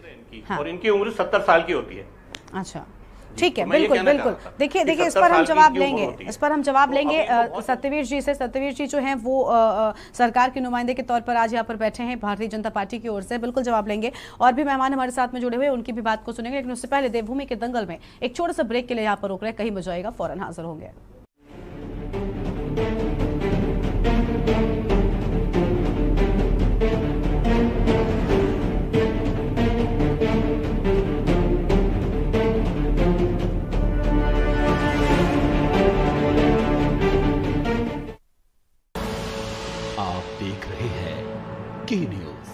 और इनकी उम्र 70 साल की होती है। अच्छा, ठीक है, तो मैं ये बिल्कुल कहना बिल्कुल। चाहता था देखिए कि इस 70 पर हम साल की जवाब क्यों लेंगे, होती है? इस पर हम जवाब तो लेंगे अभी तो बहुत- सत्यवीर जी से। सत्यवीर जी जो हैं वो सरकार के नुमाइंदे के तौर पर आज यहाँ पर बैठे हैं भारतीय जनता पार्टी की ओर से, बिल्कुल जवाब लेंगे। और भी मेहमान हमारे साथ में जुड़े हुए, उनकी भी बात को सुनेंगे, लेकिन उससे पहले देवभूमि के दंगल में एक छोटे से ब्रेक के लिए यहाँ पर रोक रहे, कहीं बजाएगा, फौरन हाजिर होंगे। आप देख रहे हैं के न्यूज,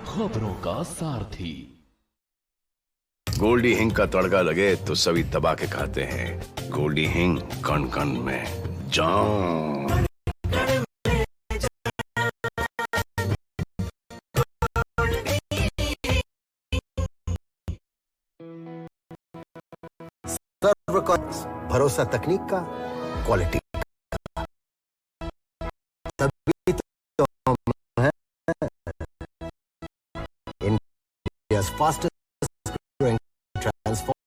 खबरों का सारथी। गोल्डी हिंग का तड़का लगे तो सभी दबा के खाते हैं। गोल्डी हिंग कण कण में जान। भरोसा तकनीक का, क्वालिटी का, तभी तो हम हैं इंडिया's fastest growing transform।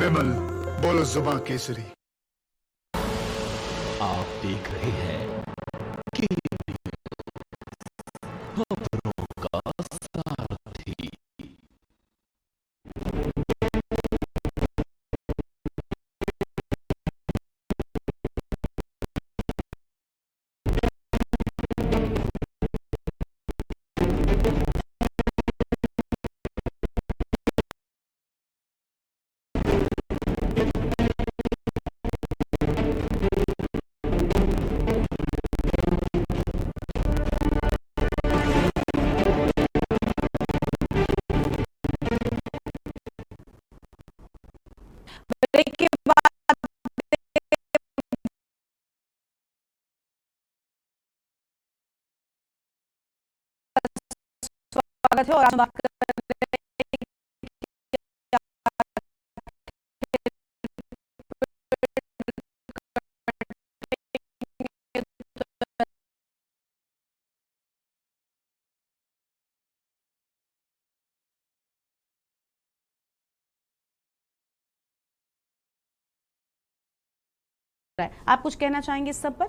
विमल बोलो जुबां केसरी। आप देख रहे हैं के न्यूज, खबरों का सारथी। ब्रेक के बाद स्वागत है और आज बात कर रहे हैं आप कुछ कहना चाहेंगे इस सब पर?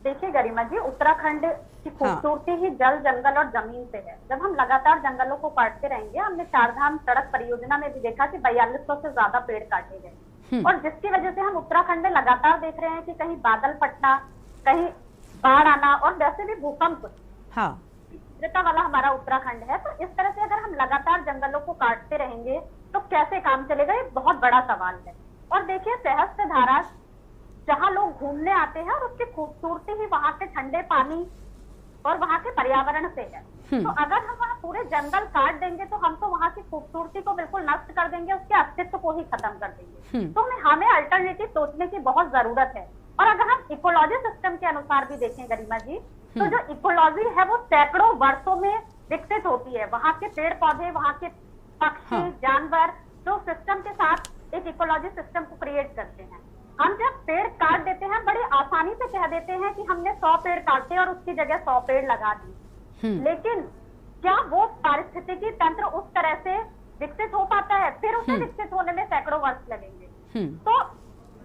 देखिए गरिमा जी, उत्तराखंड की खूबसूरती ही जल, जंगल और जमीन से है। जब हम लगातार जंगलों को काटते रहेंगे, हमने चारधाम सड़क परियोजना में भी देखा कि 4200 से ज्यादा पेड़ काटे गए, और जिसकी वजह से हम उत्तराखंड में लगातार देख रहे हैं कि कहीं बादल फटना, कहीं बाढ़ आना, और वैसे भी भूकंप तीव्रता वाला हमारा उत्तराखंड है। तो इस तरह से अगर हम लगातार जंगलों को काटते रहेंगे तो कैसे काम चलेगा, ये बहुत बड़ा सवाल है। और देखिए सहस्त्रधारा जहाँ लोग घूमने आते हैं, और उसकी खूबसूरती ही वहाँ के ठंडे पानी और वहाँ के पर्यावरण से है। तो अगर हम वहाँ पूरे जंगल काट देंगे तो हम तो वहाँ की खूबसूरती को बिल्कुल नष्ट कर देंगे, उसके अस्तित्व को ही खत्म कर देंगे। तो हमें अल्टरनेटिव सोचने की बहुत जरूरत है। और अगर हम इकोलॉजी सिस्टम के अनुसार भी देखें गरिमा जी, तो जो इकोलॉजी है वो सैकड़ों वर्षों में विकसित होती है। वहाँ के पेड़ पौधे, वहाँ के पक्षी, जानवर जो सिस्टम के साथ एक इकोलॉजी सिस्टम को क्रिएट करते हैं। हम जब पेड़ काट देते हैं, बड़े आसानी से कह देते हैं कि हमने 100 पेड़ काटे और उसकी जगह 100 पेड़ लगा दिए, लेकिन क्या वो पारिस्थितिकी तंत्र उस तरह से विकसित हो पाता है? फिर उसे विकसित होने में सैकड़ों वर्ष लगेंगे। तो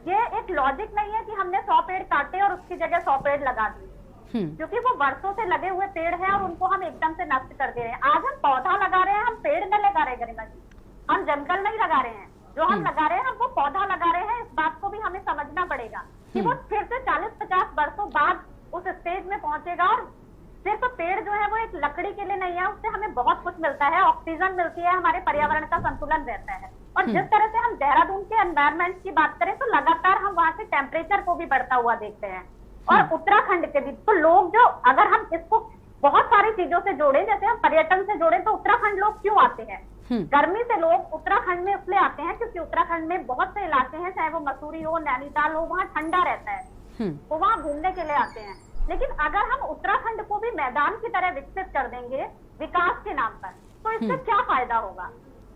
ये एक लॉजिक नहीं है कि हमने 100 पेड़ काटे और उसकी जगह 100 पेड़ लगा दिए, क्योंकि वो वर्षों से लगे हुए पेड़ हैं और उनको हम एकदम से नष्ट कर दे रहे हैं। आज हम पौधा लगा रहे हैं, हम पेड़ नहीं लगा रहे गरिमा जी, हम जंगल नहीं लगा रहे हैं। जो हम लगा रहे हैं, हम वो पौधा लगा रहे हैं। इस बात को भी हमें समझना पड़ेगा कि वो फिर से 40-50 वर्षों बाद उस स्टेज में पहुंचेगा। और सिर्फ पेड़ जो है वो एक लकड़ी के लिए नहीं है, उससे हमें बहुत कुछ मिलता है, ऑक्सीजन मिलती है, हमारे पर्यावरण का संतुलन रहता है। और जिस तरह से हम देहरादून के एनवायरमेंट की बात करें, तो लगातार हम वहाँ के टेम्परेचर को भी बढ़ता हुआ देखते हैं, और उत्तराखंड के भी। तो लोग जो, अगर हम इसको बहुत सारी चीजों से जोड़े, जैसे हम पर्यटन से जोड़े, तो उत्तराखंड लोग क्यों आते हैं? गर्मी से लोग उत्तराखंड में इसलिए आते हैं क्योंकि उत्तराखंड में बहुत से इलाके हैं, चाहे वो मसूरी हो, नैनीताल हो, वहाँ ठंडा रहता है, वो वहाँ घूमने के लिए आते हैं। लेकिन अगर हम उत्तराखंड को भी मैदान की तरह विकसित कर देंगे विकास के नाम पर, तो इससे क्या फायदा होगा?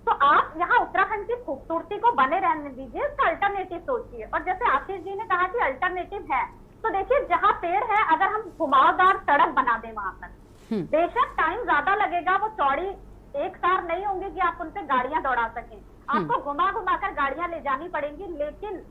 तो आप यहाँ उत्तराखंड की खूबसूरती को बने रहने दीजिए, इसका अल्टरनेटिव सोचिए। और जैसे आशीष जी ने कहा कि अल्टरनेटिव है, तो देखिए जहाँ पेड़ है, अगर हम घुमावदार सड़क बना दें वहां पर, बेशक टाइम ज्यादा लगेगा, वो चौड़ी एक सार नहीं होंगी कि आप उनपे गाड़ियां दौड़ा सकें, आपको घुमा घुमा कर गाड़ियां ले जानी पड़ेंगी, लेकिन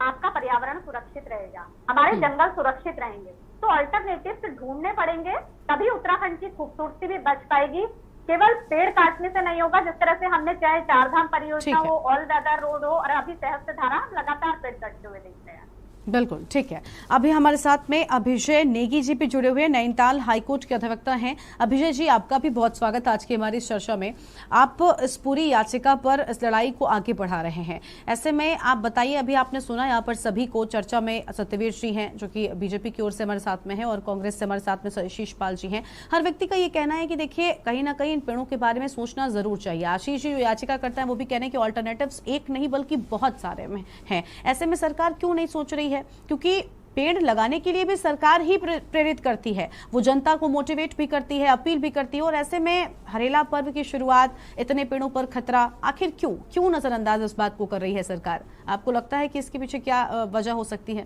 आपका पर्यावरण सुरक्षित रहेगा, हमारे जंगल सुरक्षित रहेंगे। तो अल्टरनेटिव ढूंढने पड़ेंगे, तभी उत्तराखंड की खूबसूरती भी बच पाएगी। केवल पेड़ काटने से नहीं होगा, जिस तरह से हमने चाहे चारधाम परियोजना हो, ऑल वेदर रोड हो, और अभी सहस्त्रधारा, हम लगातार पेड़ कटते हुए देख रहे हैं। बिल्कुल ठीक है। अभी हमारे साथ में अभिजय नेगी जी भी जुड़े हुए हैं, नैनीताल हाईकोर्ट के अधिवक्ता हैं। अभिजय जी, आपका भी बहुत स्वागत आज की हमारी इस चर्चा में। आप इस पूरी याचिका पर, इस लड़ाई को आगे बढ़ा रहे हैं, ऐसे में आप बताइए, अभी आपने सुना यहाँ पर सभी को चर्चा में, सत्यवीर जी हैं जो कि बीजेपी की ओर से हमारे साथ में है, और कांग्रेस से हमारे साथ में शीशपाल जी हैं। हर व्यक्ति का ये कहना है कि देखिए कहीं ना कहीं इन पेड़ों के बारे में सोचना जरूर चाहिए। आशीष जी जो याचिका करता है वो भी कह रहे हैं कि ऑल्टरनेटिव्स एक नहीं बल्कि बहुत सारे में हैं। ऐसे में सरकार क्यों नहीं सोच रही है? क्योंकि पेड़ लगाने के लिए भी सरकार ही प्रेरित करती है, वो जनता को मोटिवेट भी करती है, अपील भी करती है, और ऐसे में हरेला पर्व की शुरुआत, इतने पेड़ों पर खतरा, आखिर क्यों नजरअंदाज इस बात को कर रही है सरकार? आपको लगता है कि इसके पीछे क्या वजह हो सकती है?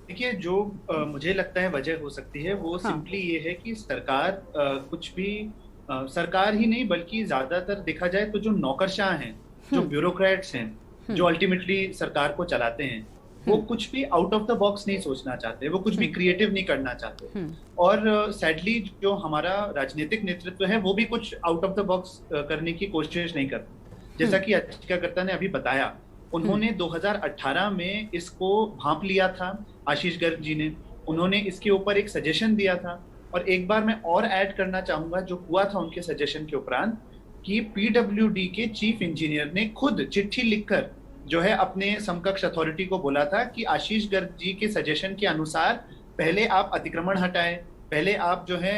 देखिए, जो मुझे लगता है वजह हो सकती है वो सिंपली ये है कि सरकार कुछ भी सरकार ही नहीं बल्कि ज्यादातर देखा जाए तो जो नौकरशाह हैं, जो ब्यूरोक्रेट्स हैं, जो अल्टीमेटली सरकार को चलाते हैं, वो कुछ भी आउट ऑफ द बॉक्स नहीं सोचना चाहते, वो कुछ भी क्रिएटिव नहीं करना चाहते। और सैडली जो हमारा राजनीतिक नेतृत्व है वो भी कुछ आउट ऑफ द बॉक्स करने की कोशिश नहीं करता। जैसा कि याचिकाकर्ता ने अभी बताया, उन्होंने 2018 में इसको भांप लिया था, आशीष गर्ग जी ने, उन्होंने इसके ऊपर एक सजेशन दिया था। और एक बार मैं और ऐड करना चाहूंगा जो हुआ था उनके सजेशन के उपरांत, कि पीडब्ल्यूडी के चीफ इंजीनियर ने खुद चिट्ठी लिखकर जो है अपने समकक्ष अथॉरिटी को बोला था कि आशीष गर्ग जी के सजेशन के अनुसार पहले आप अतिक्रमण हटाएं, पहले आप जो है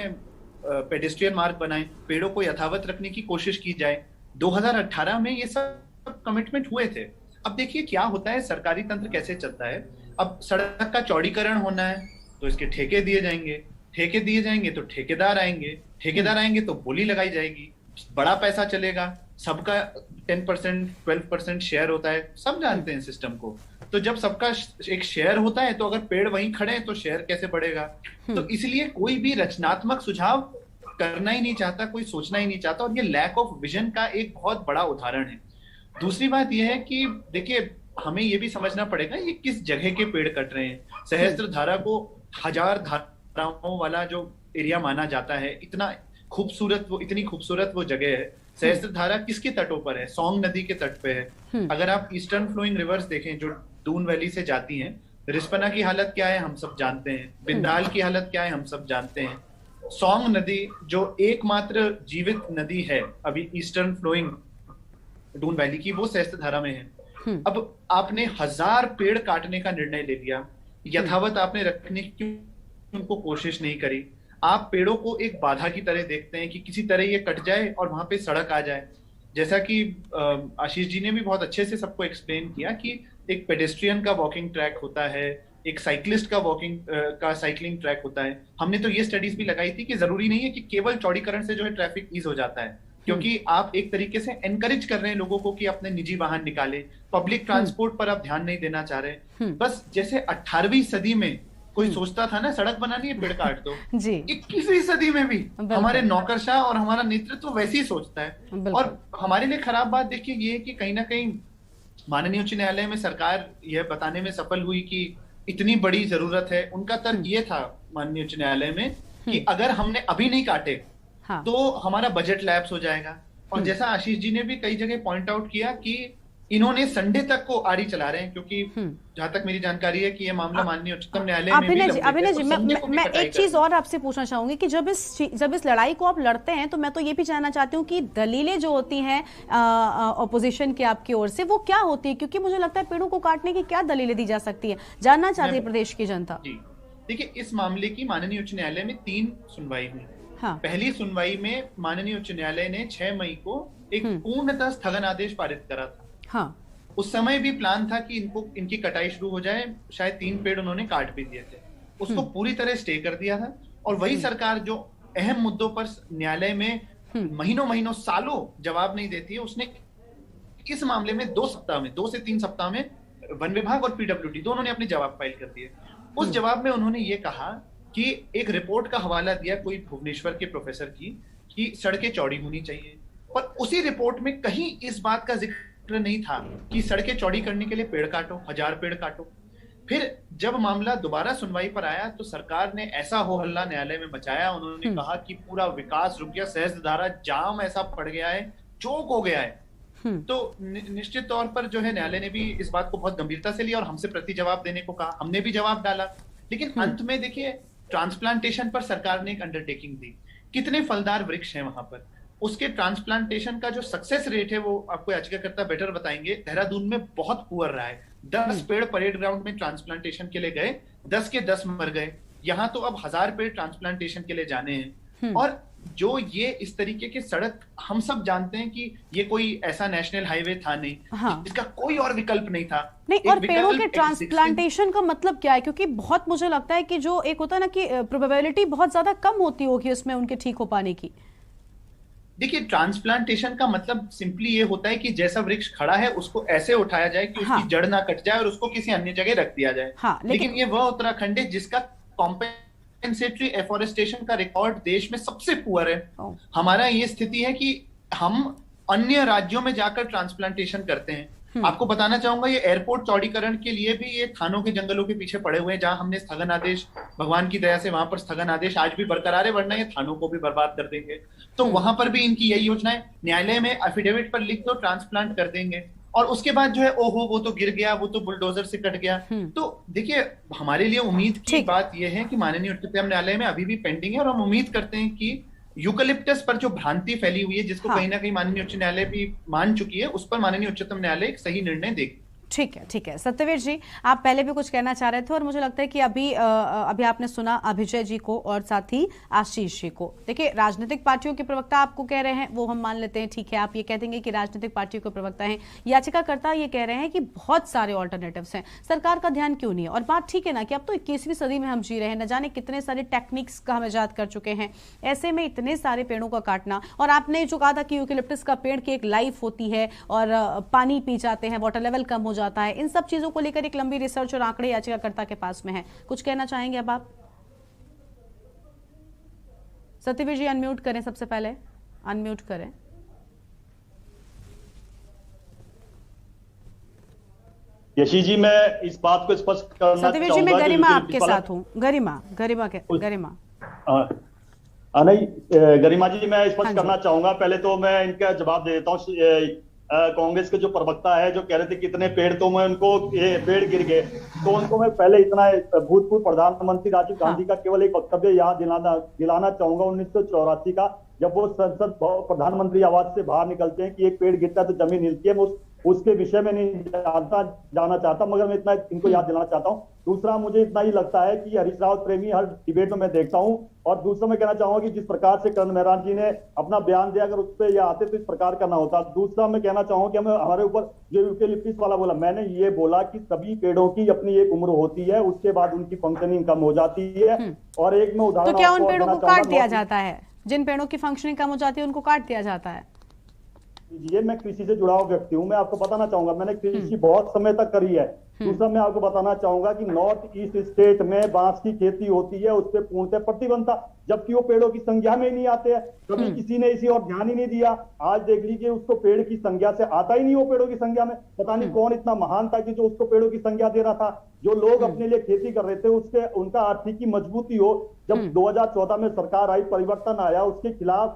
पेडेस्ट्रियन मार्ग बनाएं, पेड़ों को यथावत रखने की कोशिश की जाए। 2018 में ये सब कमिटमेंट हुए थे। अब देखिए क्या होता है, सरकारी तंत्र कैसे चलता है। अब सड़क का चौड़ीकरण होना है तो इसके ठेके दिए जाएंगे, ठेके दिए जाएंगे तो ठेकेदार आएंगे तो बोली लगाई जाएगी, बड़ा पैसा चलेगा, सबका 10% 12% शेयर होता है, सब जानते हैं सिस्टम को। तो जब सबका एक शेयर होता है तो अगर पेड़ वहीं खड़े हैं तो शेयर कैसे बढ़ेगा? तो इसलिए कोई भी रचनात्मक सुझाव करना ही नहीं चाहता, कोई सोचना ही नहीं चाहता, और ये लैक ऑफ विजन का एक बहुत बड़ा उदाहरण है। दूसरी बात यह है कि देखिए हमें ये भी समझना पड़ेगा ये किस जगह के पेड़ कट रहे हैं। सहस्त्रधारा को 1000 धाराओं वाला जो एरिया माना जाता है, इतनी खूबसूरत वो जगह है। सहस्त्रधारा किसके तटों पर है? सोंग नदी के तट पे है। अगर आप ईस्टर्न फ्लोइंग रिवर्स देखें जो दून वैली से जाती हैं, रिस्पना की हालत क्या है हम सब जानते हैं, बिंदाल की हालत क्या है हम सब जानते हैं। सोंग नदी जो एकमात्र जीवित नदी है अभी ईस्टर्न फ्लोइंग दून वैली की, वो सहस्त्रधारा में है। अब आपने 1000 पेड़ काटने का निर्णय ले लिया, यथावत आपने रखने की उनको कोशिश नहीं करी। आप पेड़ों को एक बाधा की तरह देखते हैं कि किसी तरह ये कट जाए और वहां पे सड़क आ जाए। जैसा कि आशीष जी ने भी बहुत अच्छे से सबको एक्सप्लेन किया कि एक पेडेस्ट्रियन का वॉकिंग ट्रैक होता है, एक साइकिलिस्ट का साइकिलिंग ट्रैक होता है। हमने तो ये स्टडीज भी लगाई थी कि जरूरी नहीं है कि केवल चौड़ीकरण से जो है ट्रैफिक ईज हो जाता है, क्योंकि आप एक तरीके से एनकरेज कर रहे हैं लोगों को कि अपने निजी वाहन निकाले, पब्लिक ट्रांसपोर्ट पर आप ध्यान नहीं देना चाह रहे। बस जैसे 18वीं सदी में कोई सोचता था ना सड़क बनानी है पेड़ काट दो, 21वीं सदी में भी हमारे नौकरशाह और हमारा नेतृत्व वैसे ही सोचता है। और हमारे लिए खराब बात देखिए ये है कि कहीं ना कहीं माननीय उच्च न्यायालय में सरकार यह बताने में सफल हुई कि इतनी बड़ी जरूरत है। उनका तर्क ये था माननीय उच्च न्यायालय में कि अगर हमने अभी नहीं काटे तो हमारा बजट लैप्स हो जाएगा। और जैसा आशीष जी ने भी कई जगह पॉइंट आउट किया कि इन्होंने संडे तक को आरी चला रहे हैं, क्योंकि जहां तक मेरी जानकारी है कि ये मामला माननीय उच्चतम न्यायालय में भी अभिनय जी, मैं एक चीज और आपसे पूछना चाहूंगी कि जब इस लड़ाई को आप लड़ते हैं तो मैं तो ये भी जानना चाहती हूँ कि दलीलें जो होती हैं ऑपोजिशन के आपकी ओर से वो क्या होती है, क्योंकि मुझे लगता है पेड़ों को काटने की क्या दलीलें दी जा सकती है, जानना चाहती है प्रदेश की जनता। देखिए इस मामले की माननीय उच्च न्यायालय में 3 सुनवाई हुई। पहली सुनवाई में माननीय उच्च न्यायालय ने 6 मई को एक पूर्णतः स्थगन आदेश पारित करा था। उस समय भी प्लान था कि इनकी कटाई शुरू हो जाए, शायद 3 पेड़ उन्होंने काट भी दिए थे। उसको पूरी तरह स्टे कर दिया था। और वही सरकार जो अहम मुद्दों पर न्यायालय में महीनों महीनों सालों जवाब नहीं देती है, उसने इस मामले में 2 से 3 सप्ताह में वन विभाग और पीडब्ल्यूडी दोनों ने अपने जवाब फाइल कर दिए। उस जवाब में उन्होंने ये कहा कि एक रिपोर्ट का हवाला दिया कोई भुवनेश्वर के प्रोफेसर की कि सड़कें चौड़ी होनी चाहिए, पर उसी रिपोर्ट में कहीं इस बात का जिक्र नहीं था कि सड़कें चौड़ी करने के लिए पेड़ काटो, 1000 पेड़ काटो। फिर जब मामला दोबारा सुनवाई पर आया तो सरकार ने ऐसा हो हल्ला न्यायालय में मचाया, उन्होंने कहा कि पूरा विकास रुक गया, सहस्त्रधारा जाम ऐसा पड़ गया है, चौक हो गया है। तो निश्चित तौर पर जो है न्यायालय ने भी इस बात को बहुत गंभीरता से लिया और हमसे प्रति जवाब देने को कहा, हमने भी जवाब डाला। लेकिन अंत में देखिए, ट्रांसप्लांटेशन पर सरकार ने एक अंडरटेकिंग दी, कितने फलदार वृक्ष हैं वहां पर, उसके ट्रांसप्लांटेशन का जो सक्सेस रेट है वो आपको याचिकाकर्ता बेटर बताएंगे, देहरादून में बहुत पुअर रहा है। 10 पेड़ परेड ग्राउंड में ट्रांसप्लांटेशन के लिए गए, 10 के 10 मर गए। यहाँ तो अब 1000 पेड़ ट्रांसप्लांटेशन के लिए जाने हैं। और जो ये इस तरीके के सड़क, हम सब जानते हैं कि ये कोई ऐसा नेशनल हाईवे था नहीं, इसका कोई और विकल्प नहीं था। नहीं, और पेड़ों के ट्रांसप्लांटेशन का मतलब क्या है? क्योंकि बहुत मुझे लगता है कि जो एक होता है ना कि प्रोबेबिलिटी बहुत ज्यादा कम होती होगी उसमें उनके ठीक हो पाने की। देखिए, ट्रांसप्लांटेशन का मतलब सिंपली ये होता है कि जैसा वृक्ष खड़ा है उसको ऐसे उठाया जाए कि उसकी जड़ ना कट जाए और उसको किसी अन्य जगह रख दिया जाए। लेकिन ये वह उत्तराखंड है जिसका कॉम्पेंसेटरी एफोरेस्टेशन का रिकॉर्ड देश में सबसे पुअर है। हमारा ये स्थिति है कि हम अन्य राज्यों में जाकर ट्रांसप्लांटेशन करते हैं। आपको बताना चाहूंगा, ये एयरपोर्ट चौड़ीकरण के लिए भी ये थानों के जंगलों के पीछे पड़े हुए हैं, जहां हमने स्थगन आदेश, भगवान की दया से वहां पर स्थगन आदेश आज भी बरकरार है, वरना ये थानों को भी बर्बाद कर देंगे। तो वहां पर भी इनकी यही योजना है, न्यायालय में एफिडेविट पर लिख दो, ट्रांसप्लांट कर देंगे। और उसके बाद जो है, ओहो वो तो गिर गया, वो तो बुलडोजर से कट गया। तो देखिए, हमारे लिए उम्मीद की बात यह है कि माननीय उच्चतम न्यायालय में अभी भी पेंडिंग है और हम उम्मीद करते हैं कि यूकलिप्टस पर जो भ्रांति फैली हुई है, जिसको कहीं ना कहीं माननीय उच्च न्यायालय भी मान चुकी है, उस पर माननीय उच्चतम न्यायालय एक सही निर्णय देगी। ठीक है, ठीक है। सत्यवीर जी, आप पहले भी कुछ कहना चाह रहे थे और मुझे लगता है कि अभी आपने सुना अभिजय जी को और साथ ही आशीष जी को। देखिए, राजनीतिक पार्टियों के प्रवक्ता आपको कह रहे हैं, वो हम मान लेते हैं, ठीक है, आप ये कह देंगे कि राजनीतिक पार्टियों के प्रवक्ता हैं। याचिकाकर्ता ये कह रहे हैं कि बहुत सारे ऑल्टरनेटिव्स हैं, सरकार का ध्यान क्यों नहीं है? और बात ठीक है ना कि अब तो 21वीं सदी में हम जी रहे हैं, न जाने कितने सारे टेक्निक्स का हम इजाद कर चुके हैं, ऐसे में इतने सारे पेड़ों का काटना। और आपने जो कहा था कि यूकेलिप्टस का पेड़ की एक लाइफ होती है और पानी पी जाते हैं, वाटर लेवल कम हो जाता है, इन सब चीजों को लेकर एक लंबी रिसर्च और आंकड़े याचिकाकर्ता के पास में है। कुछ कहना चाहेंगे अब आप? सत्यवीर जी, अनम्यूट करें, सबसे पहले अनम्यूट करें। यशी जी, मैं इस बात को स्पष्ट करना चाहूंगा। सत्यवीर जी, मैं गरिमा आपके साथ हूं। गरिमा नहीं, गरिमा जी, मैं स्पष्ट करना चाहूंगा। पहले तो मैं इनका जवाब दे देता हूँ। कांग्रेस के जो प्रवक्ता है, जो कह रहे थे कितने पेड़, तो मैं उनको, ये पेड़ गिर गए, तो उनको मैं पहले इतना भूतपूर्व प्रधानमंत्री राजीव गांधी का केवल एक वक्तव्य याद दिलाना चाहूंगा 1984 का, जब वो संसद प्रधानमंत्री आवास से बाहर निकलते हैं कि एक पेड़ गिरता है तो जमीन हिलती है। उसके विषय में नहीं जाना चाहता, मगर मैं इतना इनको याद दिलाना चाहता हूँ। दूसरा, मुझे इतना ही लगता है कि हरीश रावत प्रेमी हर डिबेट में मैं देखता हूँ। और दूसरा, मैं कहना चाहूंगा कि जिस प्रकार से कर्ण मेहरान जी ने अपना बयान दिया, अगर उस पर यह आते तो इस प्रकार का ना होता। दूसरा, मैं कहना चाहूंगा कि हमें हमारे ऊपर जो यूकेलिप्टस वाला बोला, मैंने ये बोला कि सभी पेड़ों की अपनी एक उम्र होती है, उसके बाद उनकी फंक्शनिंग कम हो जाती है। और एक मैं उदाहरण, तो क्या उन पेड़ों को काट दिया जाता है? जिन पेड़ों की फंक्शनिंग कम हो जाती है उनको काट दिया जाता है? ये, मैं कृषि से जुड़ा हुआ व्यक्ति हूँ, मैं आपको बताना चाहूंगा, मैंने कृषि बहुत समय तक करी है। दूसरा, मैं आपको बताना चाहूंगा कि नॉर्थ ईस्ट स्टेट में बांस की खेती होती है, उस पर पूर्णतः प्रतिबंध था, जबकि वो पेड़ों की संख्या में ही नहीं आते हैं। कभी किसी ने इसी और ध्यान ही नहीं दिया। आज देख लीजिए, उसको पेड़ की संख्या से आता ही नहीं, वो पेड़ों की संख्या में पता नहीं कौन इतना महान था कि जो उसको पेड़ों की संख्या दे रहा था। जो लोग अपने लिए खेती कर रहे थे, उसके उनका आर्थिक मजबूती हो। जब 2014 में सरकार आई, परिवर्तन आया, उसके खिलाफ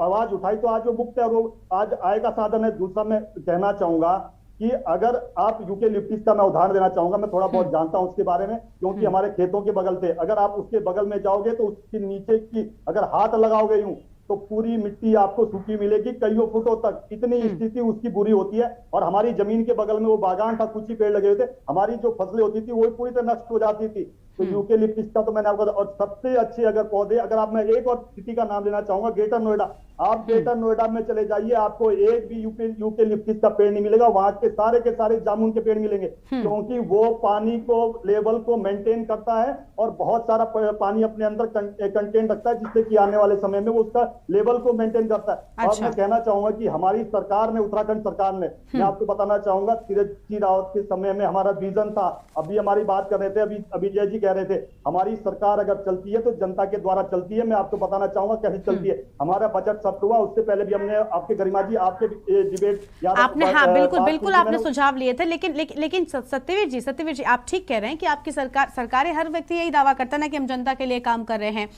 आवाज उठाई, तो आज वो मुक्त है और वो आज आय का साधन है। दूसरा, मैं कहना चाहूंगा कि अगर आप यूकेलिप्टस का मैं उदाहरण देना चाहूंगा, मैं थोड़ा बहुत जानता हूं उसके बारे में, क्योंकि हमारे खेतों के बगल थे। अगर आप उसके बगल में जाओगे तो उसके नीचे की अगर हाथ लगाओगे यूं, तो पूरी मिट्टी आपको सूखी मिलेगी कईयों फुटों तक। इतनी स्थिति उसकी बुरी होती है। और हमारी जमीन के बगल में वो बागान था, कुछ ही पेड़ लगे हुए थे, हमारी जो फसलें होती थी वो पूरी तरह नष्ट हो जाती थी। तो यूकेलिप्टस का तो मैंने आपको, और सबसे अच्छे अगर पौधे, अगर आप, मैं एक और सिटी का नाम लेना चाहूंगा, ग्रेटर नोएडा। आप ग्रेटर नोएडा में चले जाइए, आपको एक भी यूकेलिप्टस का पेड़ नहीं मिलेगा, वहां के सारे जामुन के पेड़ मिलेंगे, क्योंकि वो पानी को, लेवल को मेंटेन करता है और बहुत सारा पानी अपने अंदर कंटेंट रखता है, जिससे कि आने वाले समय में वो उसका लेवल को मेंटेन करता है। और मैं कहना चाहूंगा कि हमारी सरकार ने, उत्तराखंड सरकार ने, मैं आपको बताना चाहूंगा, तीरथ सिंह रावत के समय में हमारा विजन था, अभी हमारी बात कर रहे थे, अभी जय जी कह रहे थे, हमारी सरकार अगर चलती है तो जनता के द्वारा चलती है। मैं आपको बताना चाहूंगा कैसे चलती है। हमारा बजट सत्र हुआ, उससे पहले भी हमने आपके गरिमा जी, आपके डिबेट आपने, हाँ बिल्कुल आपने सुझाव लिए थे, लेकिन सत्यवीर जी आप ठीक कह रहे हैं कि आपकी सरकारें, हर व्यक्ति यही दावा करता है ना कि हम जनता के लिए काम कर रहे हैं।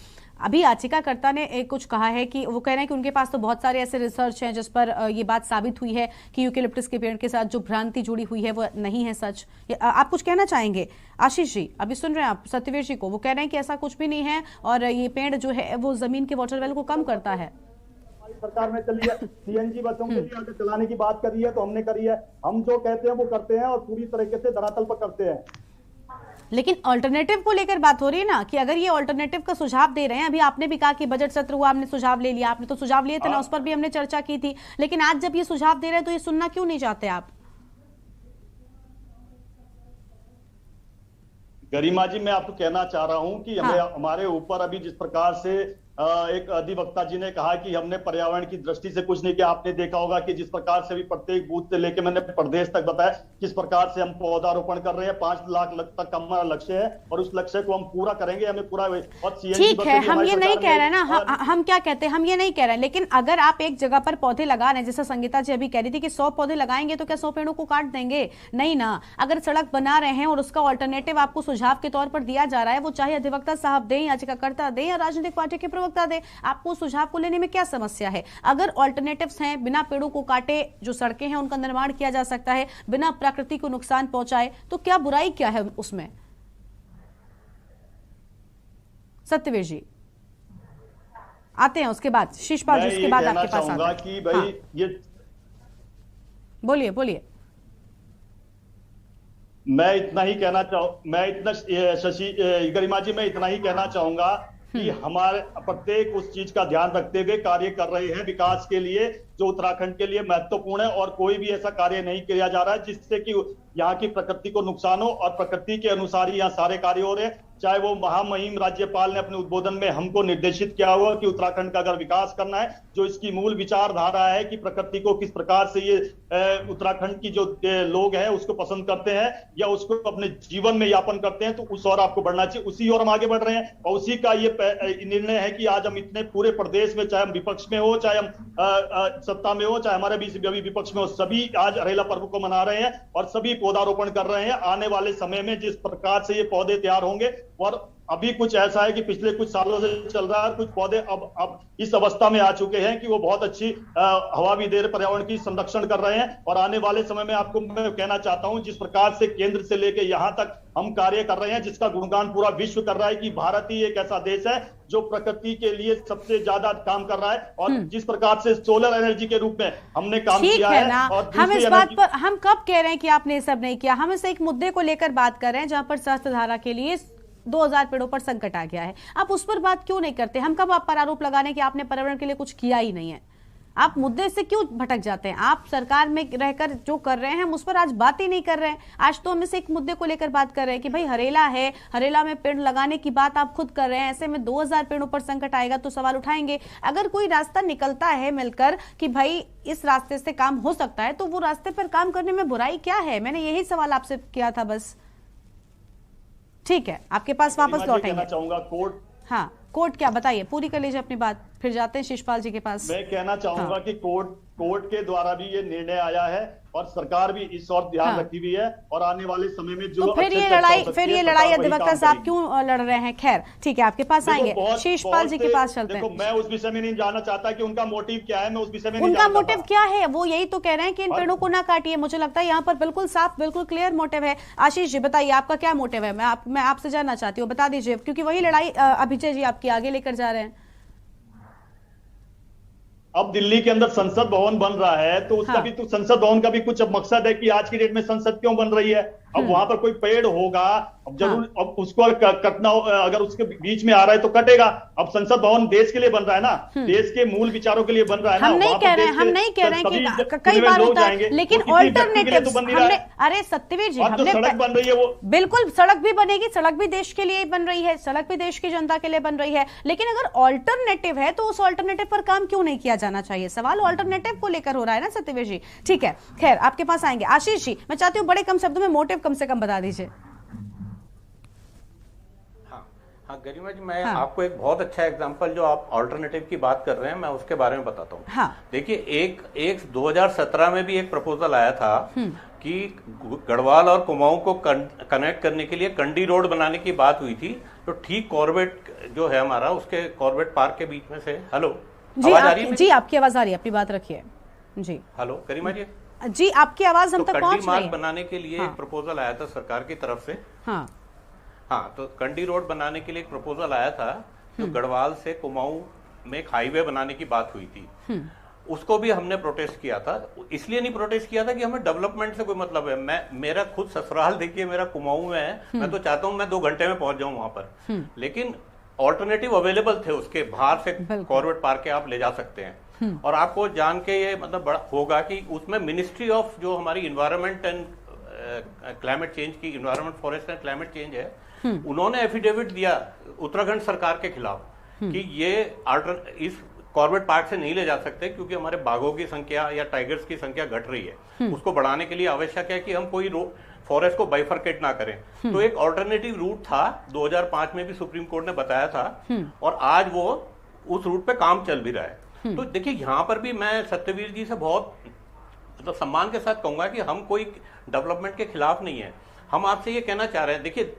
अभी याचिकाकर्ता ने कुछ कहा है कि वो कह रहे हैं कि उनके पास तो बहुत सारे ऐसे रिसर्च हैं जिस पर ये बात साबित हुई है कि यूकेलिप्टस के पेड़ के साथ जो भ्रांति जुड़ी हुई है वो नहीं है सच। आप कुछ कहना चाहेंगे? आशीष जी अभी सुन रहे हैं आप सत्यवीर जी को, वो कह रहे हैं कि ऐसा कुछ भी नहीं है और ये पेड़ जो है वो जमीन के वाटर लेवल को कम करता है। सरकार ने चली है, सीएनजी बसों के लिए अगर चलाने की बात करी है तो हमने करी है, हम जो कहते हैं वो करते हैं और पूरी तरीके से धरातल पर करते हैं। लेकिन ऑल्टरनेटिव को लेकर बात हो रही है ना, कि अगर ये ऑल्टरनेटिव का सुझाव दे रहे हैं, अभी आपने भी कहा कि बजट सत्र हुआ, हमने सुझाव ले लिया, आपने तो सुझाव लिए थे ना, उस पर भी हमने चर्चा की थी, लेकिन आज जब ये सुझाव दे रहे हैं तो ये सुनना क्यों नहीं चाहते आप? गरिमा जी, मैं आपको कहना चाह रहा हूं कि हमें, हमारे ऊपर अभी जिस प्रकार से एक अधिवक्ता जी ने कहा कि हमने पर्यावरण की दृष्टि से कुछ नहीं किया। आपने देखा होगा कि जिस प्रकार से भी प्रत्येक बूथ से लेके मैंने प्रदेश तक बताया किस प्रकार से हम पौधारोपण कर रहे हैं। 5 लाख तक हमारा लक्ष्य है और उस लक्ष्य को हम पूरा करेंगे, हमें पूरा। और ठीक है, हम ये नहीं कह रहे ना, हम क्या कहते हैं, हम ये नहीं कह रहे हैं, लेकिन अगर आप एक जगह पर पौधे लगा रहे हैं, जैसे संगीता जी अभी कह रही थी कि 100 पौधे लगाएंगे तो क्या 100 पेड़ों को काट देंगे? नहीं ना। अगर सड़क बना रहे हैं और उसका ऑल्टरनेटिव आपको सुझाव के तौर पर दिया जा रहा है, वो चाहे अधिवक्ता साहब दें, याचिकाकर्ता दें या राजनीतिक पार्टी के प्रवक्ता दें, आपको सुझाव को लेने में क्या समस्या है? अगर ऑल्टरनेटिव्स हैं, बिना पेड़ों को काटे जो सड़कें हैं उनका निर्माण किया जा सकता है, बिना प्रकृति को नुकसान पहुंचाए, तो क्या बुराई क्या है उसमें? सत्यवीर जी आते हैं, उसके बाद शीशपाल जी, उसके बाद आपके पास आता है कि भाई ये बोलिए। मैं इतना ही कहना शशि गरिमा जी, मैं इतना ही कहना चाहूंगा कि हमारे प्रत्येक उस चीज का ध्यान रखते हुए कार्य कर रहे हैं विकास के लिए, जो उत्तराखंड के लिए महत्वपूर्ण है, और कोई भी ऐसा कार्य नहीं किया जा रहा है जिससे कि यहाँ की प्रकृति को नुकसान हो, और प्रकृति के अनुसार ही यहाँ सारे कार्य हो रहे हैं। चाहे वो महामहिम राज्यपाल ने अपने उद्बोधन में हमको निर्देशित किया हुआ कि उत्तराखंड का अगर विकास करना है, जो इसकी मूल विचारधारा है कि प्रकृति को किस प्रकार से ये उत्तराखंड की जो लोग हैं उसको पसंद करते हैं या उसको अपने जीवन में यापन करते हैं, तो उस ओर आपको बढ़ना चाहिए, उसी ओर हम आगे बढ़ रहे हैं। और उसी का ये निर्णय है कि आज हम इतने पूरे प्रदेश में, चाहे हम विपक्ष में हो, चाहे हम सत्ता में हो, चाहे हमारे बीच अभी विपक्ष में हो, सभी आज हरेला पर्व को मना रहे हैं और सभी पौधारोपण कर रहे हैं। आने वाले समय में जिस प्रकार से ये पौधे तैयार होंगे, और अभी कुछ ऐसा है कि पिछले कुछ सालों से चल रहा है, कुछ पौधे अब इस अवस्था में आ चुके हैं कि वो बहुत अच्छी हवा भी दे रहे, पर्यावरण की संरक्षण कर रहे हैं। और आने वाले समय में आपको मैं कहना चाहता हूं, जिस प्रकार से केंद्र से लेके यहां तक हम कार्य कर रहे हैं, जिसका गुणगान पूरा विश्व कर रहा है कि भारत ही एक ऐसा देश है जो प्रकृति के लिए सबसे ज्यादा काम कर रहा है। और जिस प्रकार से सोलर एनर्जी के रूप में हमने काम किया है ना, और हम इस बात पर, हम कब कह रहे हैं कि आपने ये सब नहीं किया? हम इस एक मुद्दे को लेकर बात कर रहे हैं जहां पर सहस्त्रधारा के लिए 2000 पेड़ों पर संकट आ गया है। आप उस पर बात क्यों नहीं करते? हम कब आप पर आरोप लगा रहे हैं कि आपने पर्यावरण के लिए कुछ किया ही नहीं है? आप मुद्दे से क्यों भटक जाते हैं? आप सरकार में रहकर जो कर रहे हैं हम उस पर आज बात ही नहीं कर रहे हैं। आज तो हम इस एक मुद्दे को लेकर बात कर रहे हैं कि भाई हरेला है, हरेला में पेड़ लगाने की बात आप खुद कर रहे हैं, ऐसे में 2000 पेड़ों पर संकट आएगा तो सवाल उठाएंगे। अगर कोई रास्ता निकलता है मिलकर कि भाई इस रास्ते से काम हो सकता है, तो वो रास्ते पर काम करने में बुराई क्या है? मैंने यही सवाल आपसे किया था बस। ठीक है, आपके पास वापस लौटेंगे। चाहूंगा कोर्ट, हाँ कोर्ट क्या, बताइए, पूरी कर लीजिए अपनी बात, फिर जाते हैं शिशपाल जी के पास। मैं कहना चाहूंगा कि कोर्ट के द्वारा भी ये निर्णय आया है और सरकार भी इस ओर ध्यान रखी हुई है, और आने वाले समय में जो तो फिर ये लड़ाई अधिवक्ता साहब क्यों लड़ रहे हैं? खैर ठीक है, आपके पास आएंगे, शिशपाल जी के पास चलते हैं। मैं उस विषय में नहीं जानना चाहता कि उनका मोटिव क्या है, मैं उस विषय में उनका मोटिव क्या है, वो यही तो कह रहे हैं कि इन पेड़ों को ना काटिए। मुझे लगता है यहाँ पर बिल्कुल साफ, बिल्कुल क्लियर मोटिव है। आशीष जी बताइए, आपका क्या मोटिव है? मैं आपसे जानना चाहती हूँ, बता दीजिए, क्योंकि वही लड़ाई अभिजय जी आपकी आगे लेकर जा रहे हैं। अब दिल्ली के अंदर संसद भवन बन रहा है, तो उसका भी तो संसद भवन का भी कुछ मकसद है कि आज की डेट में संसद क्यों बन रही है, अब वहां पर कोई पेड़ होगा, अब जरूर अब उसको कटना, अगर उसके बीच में आ रहा है तो कटेगा। अब संसद भवन देश के लिए बन रहा है ना, देश के मूल विचारों के लिए बन रहा है ना। हम नहीं कह रहे कि कई बार होता है, लेकिन ऑल्टरनेटिव हमने, अरे सत्यवीर जी, हमने सड़क बन रही है, वो बिल्कुल सड़क भी बनेगी, सड़क भी देश के लिए बन रही है, सड़क भी देश की जनता के लिए बन रही है, लेकिन अगर ऑल्टरनेटिव है तो उस ऑल्टरनेटिव पर काम क्यों नहीं किया जाना चाहिए? सवाल ऑल्टरनेटिव को लेकर हो रहा है ना सत्यवीर जी। ठीक है, खैर आपके पास आएंगे। आशीष जी, मैं चाहती हूँ बड़े कम शब्दों में मोटिव कम से कम बता दीजिए। हाँ गरिमा जी, मैं आपको एक बहुत अच्छा एग्जांपल, जो आप ऑल्टरनेटिव की बात कर रहे हैं, मैं उसके बारे में बताता हूँ। हाँ। देखिए, एक 2017 में भी एक प्रपोजल आया था कि गढ़वाल और कुमाऊं को कनेक्ट करने के लिए कंडी रोड बनाने की बात हुई थी, तो ठीक कॉर्बेट जो है हमारा, उसके कॉर्बेट पार्क के बीच में से। हेलो जी, जी आपकी आवाज आ रही है, अपनी बात रखिए जी। हेलो गरिमा जी, आपकी आवाज हम तक पहुंच रही है। बनाने के लिए एक प्रपोजल आया था सरकार की तरफ से। हाँ, तो कंडी रोड बनाने के लिए एक प्रपोजल आया था, जो गढ़वाल से कुमाऊं में एक हाईवे बनाने की बात हुई थी। उसको भी हमने प्रोटेस्ट किया था। इसलिए नहीं प्रोटेस्ट किया था कि हमें डेवलपमेंट से कोई मतलब है। मेरा खुद ससुराल देखिए, मेरा कुमाऊं में है, मैं तो चाहता हूं मैं 2 घंटे में पहुंच जाऊं वहां पर, लेकिन ऑल्टरनेटिव अवेलेबल थे उसके, बाहर से कॉर्बेट पार्क के आप ले जा सकते हैं। और आपको जान के ये मतलब बड़ा होगा कि उसमें मिनिस्ट्री ऑफ जो हमारी इन्वायरमेंट एंड क्लाइमेट चेंज की, environment forest and climate change है, उन्होंने एफिडेविट दिया उत्तराखंड सरकार के खिलाफ कि ये इस कॉर्बेट पार्क से नहीं ले जा सकते, क्योंकि हमारे बाघों की संख्या या टाइगर्स की संख्या घट रही है। उसको बढ़ाने के लिए आवश्यक है कि हम कोई फॉरेस्ट को बाइफरकेट ना करें। तो एक ऑल्टरनेटिव रूट था, 2005 में भी सुप्रीम कोर्ट ने बताया था, और आज वो उस रूट पे काम चल भी रहा है। तो देखिए, यहाँ पर भी मैं सत्यवीर जी से बहुत मतलब सम्मान के साथ कहूंगा कि हम कोई डेवलपमेंट के खिलाफ नहीं है। हम आपसे ये कहना चाह रहे हैं, देखिए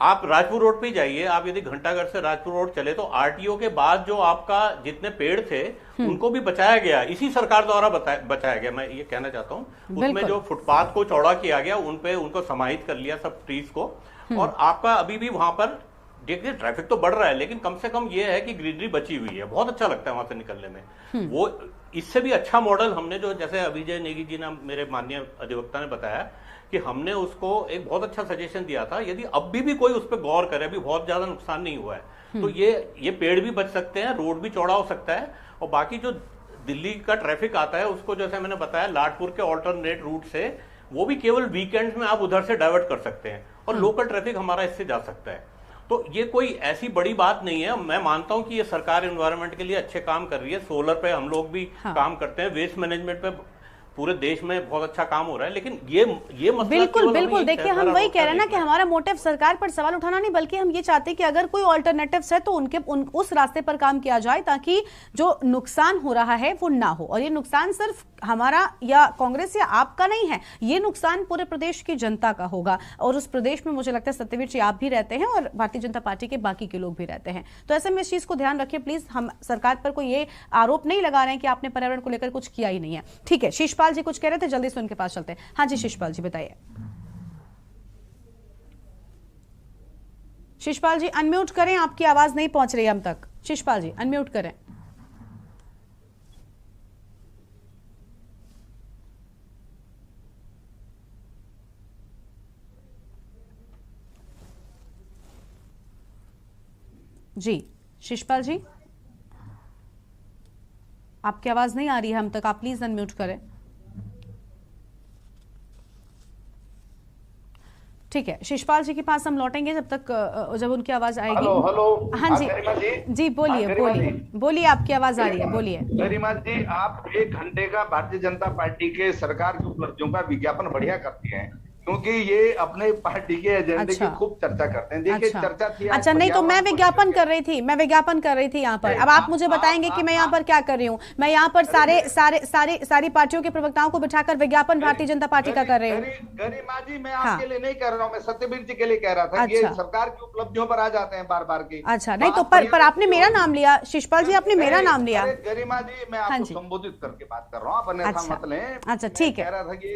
आप राजपुर रोड पे जाइए, आप यदि घंटाघर से राजपुर रोड चले तो आरटीओ के बाद जो आपका जितने पेड़ थे उनको भी बचाया गया, इसी सरकार द्वारा बचाया गया। मैं ये कहना चाहता हूँ, उसमें जो फुटपाथ को चौड़ा किया गया, उनको समाहित कर लिया सब ट्रीज को। और आपका अभी भी वहां पर देखिए ट्रैफिक तो बढ़ रहा है, लेकिन कम से कम ये है कि ग्रीनरी बची हुई है, बहुत अच्छा लगता है वहां से निकलने में। वो इससे भी अच्छा मॉडल हमने, जो जैसे अभिजय नेगी जी ने, मेरे माननीय अधिवक्ता ने बताया कि हमने उसको एक बहुत अच्छा सजेशन दिया था, यदि अब भी कोई उस पर गौर करे, अभी बहुत ज्यादा नुकसान नहीं हुआ है, तो ये पेड़ भी बच सकते हैं, रोड भी चौड़ा हो सकता है। और बाकी जो दिल्ली का ट्रैफिक आता है उसको, जैसे मैंने बताया, लाडपुर के ऑल्टरनेट रूट से, वो भी केवल वीकेंड्स में आप उधर से डाइवर्ट कर सकते हैं, और लोकल ट्रैफिक हमारा इससे जा सकता है। तो ये कोई ऐसी बड़ी बात नहीं है। मैं मानता हूं कि ये सरकार एनवायरनमेंट के लिए अच्छे काम कर रही है, सोलर पे हम लोग भी काम करते हैं, वेस्ट मैनेजमेंट पे पूरे देश में बहुत अच्छा काम हो रहा है, लेकिन ये मसला बिल्कुल देखिए, हम वही कह रहे हैं ना कि हमारा मोटिव सरकार पर सवाल उठाना नहीं, बल्कि हम ये चाहते हैं कि अगर कोई ऑल्टरनेटिव्स है तो उस रास्ते पर काम किया जाए, ताकि जो नुकसान हो रहा है वो ना हो। और ये नुकसान सिर्फ हमारा या कांग्रेस या आपका नहीं है, ये नुकसान पूरे प्रदेश की जनता का होगा। और उस प्रदेश में मुझे लगता है सत्यवीर जी आप भी रहते हैं और भारतीय जनता पार्टी के बाकी के लोग भी रहते हैं, तो ऐसे में इस चीज को ध्यान रखिए प्लीज। हम सरकार पर कोई ये आरोप नहीं लगा रहे हैं कि आपने पर्यावरण को लेकर कुछ किया ही नहीं है। ठीक है, शिशपाल जी कुछ कह रहे थे, जल्दी से उनके पास चलते हैं। हाँ जी शिशपाल जी बताइए। शिशपाल जी अनम्यूट करें, आपकी आवाज नहीं पहुंच रही हम तक। शिशपाल जी अनम्यूट करें। जी शिशपाल जी आपकी आवाज नहीं आ रही है हम तक, आप प्लीज अनम्यूट करें। ठीक है, शिशपाल जी के पास हम लौटेंगे जब तक, जब उनकी आवाज आएगी। हेलो हाँ जी बोलिए आपकी आवाज आ रही है, बोलिए। गरिमा जी, आप 1 घंटे का भारतीय जनता पार्टी के सरकार की उपलब्धियों का विज्ञापन बढ़िया करती हैं, क्योंकि ये अपने पार्टी के एजेंडे की खूब चर्चा करते हैं। देखिए चर्चा थी। अच्छा नहीं तो मैं विज्ञापन कर रही थी यहाँ पर। अब आप मुझे बताएंगे कि मैं यहाँ पर क्या कर रही हूँ। मैं यहाँ पर सारी पार्टियों के प्रवक्ताओं को बिठाकर विज्ञापन भारतीय जनता पार्टी का कर रही हूँ। गरिमा जी, मैं आपके लिए नहीं कर रहा हूँ, मैं सत्यवीर जी के लिए कह रहा था कि ये सरकार की उपलब्धियों पर आ जाते हैं बार बार की। अच्छा नहीं तो पर आपने मेरा नाम लिया शिशपाल जी, आपने मेरा नाम लिया। गरिमा जी, मैं आपको संबोधित करके बात कर रहा हूँ, आप ऐसा मत लें। अच्छा ठीक है, कह रहा था कि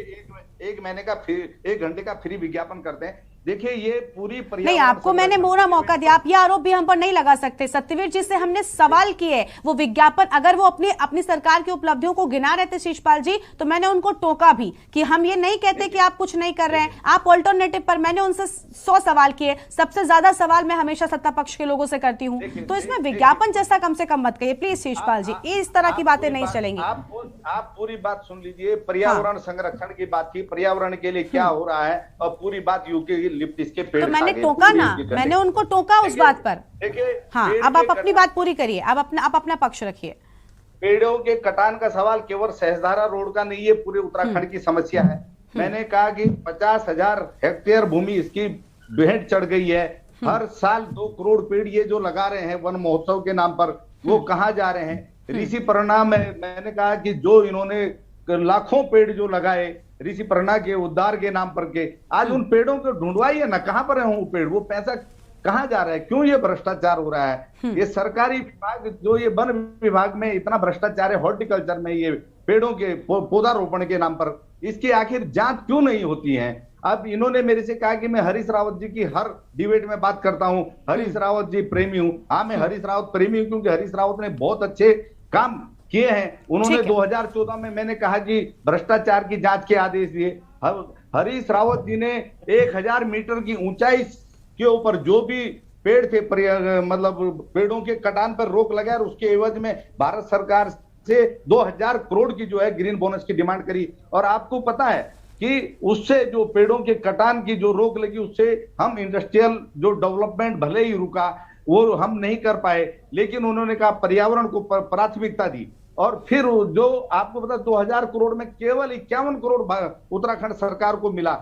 1 घंटे का फ्री विज्ञापन करते हैं। देखिए ये पूरी नहीं, आपको मैंने पूरा मौका दिया, आप ये आरोप भी हम पर नहीं लगा सकते। सत्यवीर जी से हमने सवाल किए, वो विज्ञापन अगर वो अपनी सरकार की उपलब्धियों को गिना रहे थे शिषपाल जी, तो मैंने उनको टोका भी कि हम ये नहीं कहते कि आप कुछ नहीं कर रहे हैं, आप ऑल्टरनेटिव पर। मैंने उनसे 100 सवाल किए, सबसे ज्यादा सवाल मैं हमेशा सत्ता पक्ष के लोगों से करती हूँ, तो इसमें विज्ञापन जैसा कम से कम मत कहिए प्लीज शिषपाल जी, इस तरह की बातें नहीं चलेंगी। आप पूरी बात सुन लीजिए, पर्यावरण संरक्षण की बात की, पर्यावरण के लिए क्या हो रहा है, और पूरी बात यूके लिप्ट इसके पेड़, तो मैंने टोका ना, मैंने उनको टोका उस बात पर। हाँ, अब आप अपनी बात पूरी करिए, अब अपना पक्ष रखिए। पेड़ों के कटान का सवाल केवल सहस्त्रधारा रोड का नहीं है, पूरे उत्तराखंड की समस्या है। मैंने कहा कि 50,000 हेक्टेयर भूमि इसकी भेंट चढ़ गई है। हर साल 2 करोड़ पेड़ ये जो लगा रहे हैं वन महोत्सव के नाम पर, वो कहाँ जा रहे हैं? ऋषि पर्णा में मैंने कहा कि जो इन्होंने लाखों पेड़ जो लगाए ऋषि पर्णा के उद्धार के नाम पर के, आज उन पेड़ों को ढूंढवाइए ना, कहाँ पर है वो पेड़, वो पैसा कहाँ जा रहा है, क्यों ये भ्रष्टाचार हो रहा है? ये सरकारी विभाग जो ये वन विभाग में इतना भ्रष्टाचार है, हॉर्टिकल्चर में ये पेड़ों के पौधारोपण के नाम पर, इसकी आखिर जांच क्यों नहीं होती है? अब इन्होंने मेरे से कहा कि मैं हरीश रावत जी की हर डिबेट में बात करता हूं, हरीश रावत जी प्रेमी हूं। हाँ, मैं हरीश रावत प्रेमी हूं क्योंकि हरीश रावत ने बहुत अच्छे काम किए हैं। उन्होंने 2014 में मैंने कहा कि भ्रष्टाचार की जांच के आदेश दिए। हरीश रावत जी ने 1000 मीटर की ऊंचाई के ऊपर जो भी पेड़ थे, मतलब पेड़ों के कटान पर रोक लगाया और उसके एवज में भारत सरकार से 2000 करोड़ की जो है ग्रीन बोनस की डिमांड करी। और आपको पता है कि उससे जो पेड़ों के कटान की जो रोक लगी, उससे हम इंडस्ट्रियल जो डेवलपमेंट भले ही रुका, वो हम नहीं कर पाए, लेकिन उन्होंने कहा पर्यावरण को प्राथमिकता दी। और फिर जो आपको पता 2000 करोड़ में केवल 51 करोड़ उत्तराखंड सरकार को मिला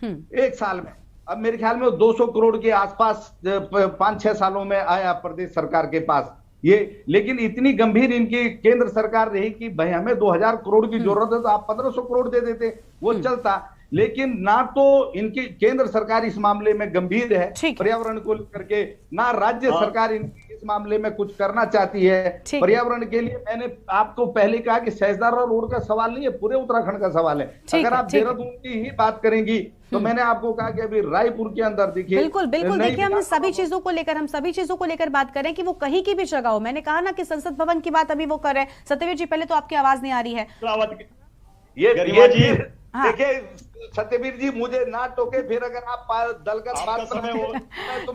एक साल में। अब मेरे ख्याल में 200 करोड़ के आसपास 5-6 सालों में आया प्रदेश सरकार के पास ये। लेकिन इतनी गंभीर इनकी केंद्र सरकार रही कि भाई हमें 2000 करोड़ की जरूरत है तो आप 1500 करोड़ दे देते, वो चलता। लेकिन ना तो इनकी केंद्र सरकार इस मामले में गंभीर है पर्यावरण को लेकर के, ना राज्य सरकार इस मामले में कुछ करना चाहती है पर्यावरण के लिए। मैंने आपको पहले कहा कि सहस्त्रधारा रोड का सवाल नहीं है, पूरे उत्तराखंड का सवाल है। अगर आप देहरादून की ही बात करेंगी तो मैंने आपको कहा कि अभी रायपुर के अंदर देखिए, बिल्कुल देखिए, हम सभी चीजों को लेकर बात करें कि वो कहीं की भी जगह हो। मैंने कहा ना कि संसद भवन की बात अभी वो कर रहे हैं। सत्यवीर जी, पहले तो आपकी आवाज नहीं आ रही है। ये देखिए सत्यवीर जी, मुझे ना टोके, फिर अगर आप दलगत बात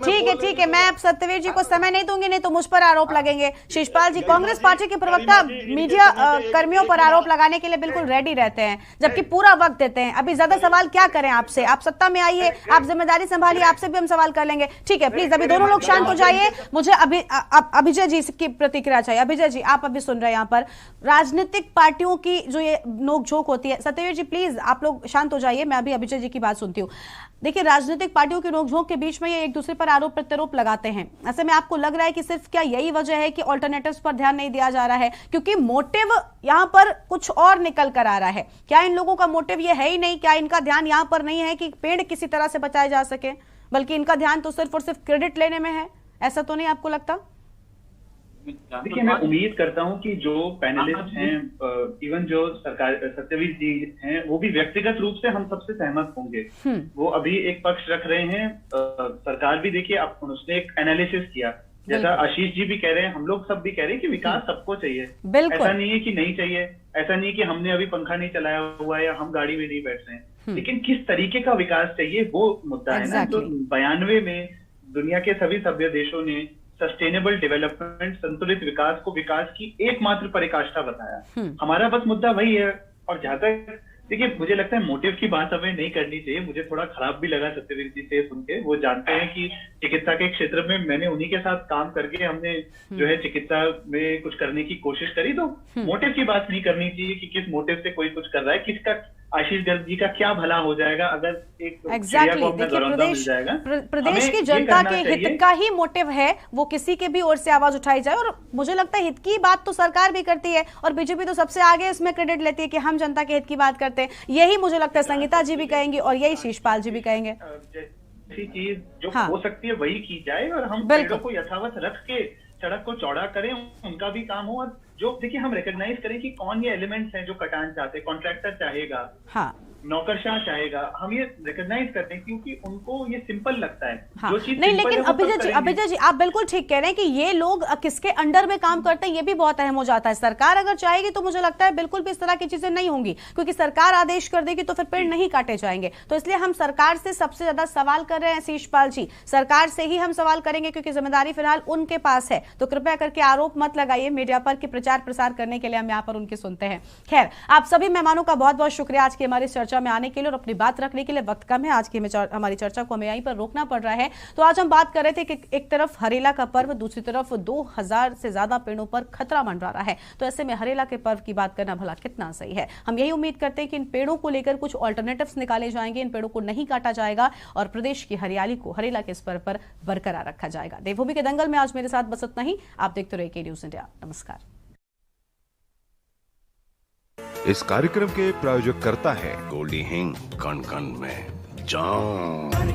ठीक है, मैं अब सत्यवीर जी को समय नहीं दूंगी, नहीं तो मुझ पर आरोप लगेंगे। शिषपाल जी, कांग्रेस पार्टी के प्रवक्ता मीडिया कर्मियों पर आरोप लगाने के लिए बिल्कुल रेडी रहते हैं, जबकि पूरा वक्त देते हैं। अभी ज्यादा सवाल क्या करें आपसे, आप सत्ता में आइए, आप जिम्मेदारी संभालिए, आपसे भी हम सवाल कर लेंगे। ठीक है, प्लीज अभी दोनों लोग शांत हो जाइए। मुझे अभिजय जी की प्रतिक्रिया चाहिए। अभिजय जी, आप अभी सुन रहे हैं यहाँ पर राजनीतिक पार्टियों की जो ये नोकझोंक होती है। सत्यवीर जी प्लीज आप लोग शांत हो जाइए, मैं अभी अभिजय जी की बात सुनती हूँ। देखिए, राजनीतिक पार्टियों की नोकझोंक के बीच में ये एक दूसरे पर आरोप प्रत्यारोप लगाते हैं। ऐसे में आपको लग रहा है कि सिर्फ क्या यही वजह है कि ऑल्टरनेटिव्स पर ध्यान नहीं दिया जा रहा है, क्योंकि मोटिव यहाँ पर कुछ और निकल कर आ रहा है? क्या इन लोगों का मोटिव ये है ही नहीं? क्या इनका ध्यान यहाँ पर नहीं है कि पेड़ किसी तरह से बचाए जा सके, बल्कि इनका ध्यान तो सिर्फ और सिर्फ क्रेडिट लेने में है? ऐसा तो नहीं आपको लगता? देखिए, मैं उम्मीद करता हूं कि जो पैनलिस्ट हैं, इवन जो सरकार सत्यवीर जी हैं, वो भी व्यक्तिगत रूप से हम सबसे सहमत होंगे। वो अभी एक पक्ष रख रहे हैं, सरकार भी देखिए उसने एक एनालिसिस किया, जैसा आशीष जी भी कह रहे हैं, हम लोग सब भी कह रहे हैं कि विकास सबको चाहिए। ऐसा नहीं है कि नहीं चाहिए, ऐसा नहीं कि हमने अभी पंखा नहीं चलाया हुआ है या हम गाड़ी में नहीं बैठ रहे हैं, लेकिन किस तरीके का विकास चाहिए वो मुद्दा है ना। तो 92 में दुनिया के सभी सभ्य देशों ने सस्टेनेबल डेवलपमेंट, संतुलित विकास को विकास की एकमात्र परिकाष्ठा बताया। हमारा बस मुद्दा वही है। और जहां तक देखिए, मुझे लगता है मोटिव की बात हमें नहीं करनी चाहिए। मुझे थोड़ा खराब भी लगा सत्यवीर जी से सुन के। वो जानते हैं कि चिकित्सा के क्षेत्र में मैंने उन्हीं के साथ काम करके हमने जो है चिकित्सा में कुछ करने की कोशिश करी। तो मोटिव की बात नहीं करनी चाहिए कि किस मोटिव से कोई कुछ कर रहा है, किसका, आशीष गर्ग जी का क्या भला हो जाएगा अगर एक चिड़िया को अपना दरौंदा मिल जाएगा। प्रदेश की जनता के हित का ही मोटिव है, वो किसी के भी ओर से आवाज उठाई जाए। और मुझे लगता है हित की बात तो सरकार भी करती है, और बीजेपी तो सबसे आगे इसमें क्रेडिट लेती है कि हम जनता के हित की बात करते हैं। यही मुझे लगता है संगीता जी भी कहेंगे और यही शिषपाल जी भी कहेंगे। ऐसी चीज जो हो सकती है वही की जाए, और हम पेड़ों को यथावत रख के सड़क को चौड़ा करें, उनका भी काम हो। और जो देखिए, हम रिकॉग्नाइज करें कि कौन ये एलिमेंट्स हैं जो कटान चाहते हैं। कॉन्ट्रैक्टर चाहेगा, नौकरशाह चाहेगा, हम ये रिकॉग्नाइज करते हैं क्योंकि उनको ये सिंपल लगता है। हाँ, जो चीज नहीं, सिंपल लेकिन अभिजय जी आप बिल्कुल ठीक कह रहे हैं कि ये लोग किसके अंडर में काम करते हैं ये भी बहुत अहम हो जाता है। सरकार अगर चाहेगी तो मुझे लगता है बिल्कुल भी इस तरह की चीजें नहीं होंगी, क्योंकि सरकार आदेश कर देगी तो फिर पेड़ नहीं काटे जाएंगे। तो इसलिए हम सरकार से सबसे ज्यादा सवाल कर रहे हैं शीशपाल जी, सरकार से ही हम सवाल करेंगे क्योंकि जिम्मेदारी फिलहाल उनके पास है। तो कृपया करके आरोप मत लगाइए मीडिया पर कि प्रचार प्रसार करने के लिए हम यहाँ पर उनके सुनते हैं। खैर, आप सभी मेहमानों का बहुत बहुत शुक्रिया आज की हमारी चर्चा में आने के लिए और अपनी बात रखने के लिए। वक्त कम है, आज की हमारी चर्चा को हमें यहीं पर रोकना पड़ रहा है। तो आज हम बात कर रहे थे कि एक तरफ हरेला का पर्व, दूसरी तरफ 2000 से ज्यादा पेड़ों पर खतरा मंडरा रहा है। तो ऐसे में हरेला के पर्व की बात करना भला कितना सही है। हम यही उम्मीद करते हैं कि इन पेड़ों को लेकर कुछ ऑल्टरनेटिव्स निकाले जाएंगे, इन पेड़ों को नहीं काटा जाएगा और प्रदेश की हरियाली को हरेला के इस पर्व पर बरकरार रखा जाएगा। देवभूमि के दंगल में आज मेरे साथ बस इतना ही। आप देखते रहिए के न्यूज इंडिया। नमस्कार। इस कार्यक्रम के प्रायोजक करता है गोल्डी हिंग, कण कण में जान।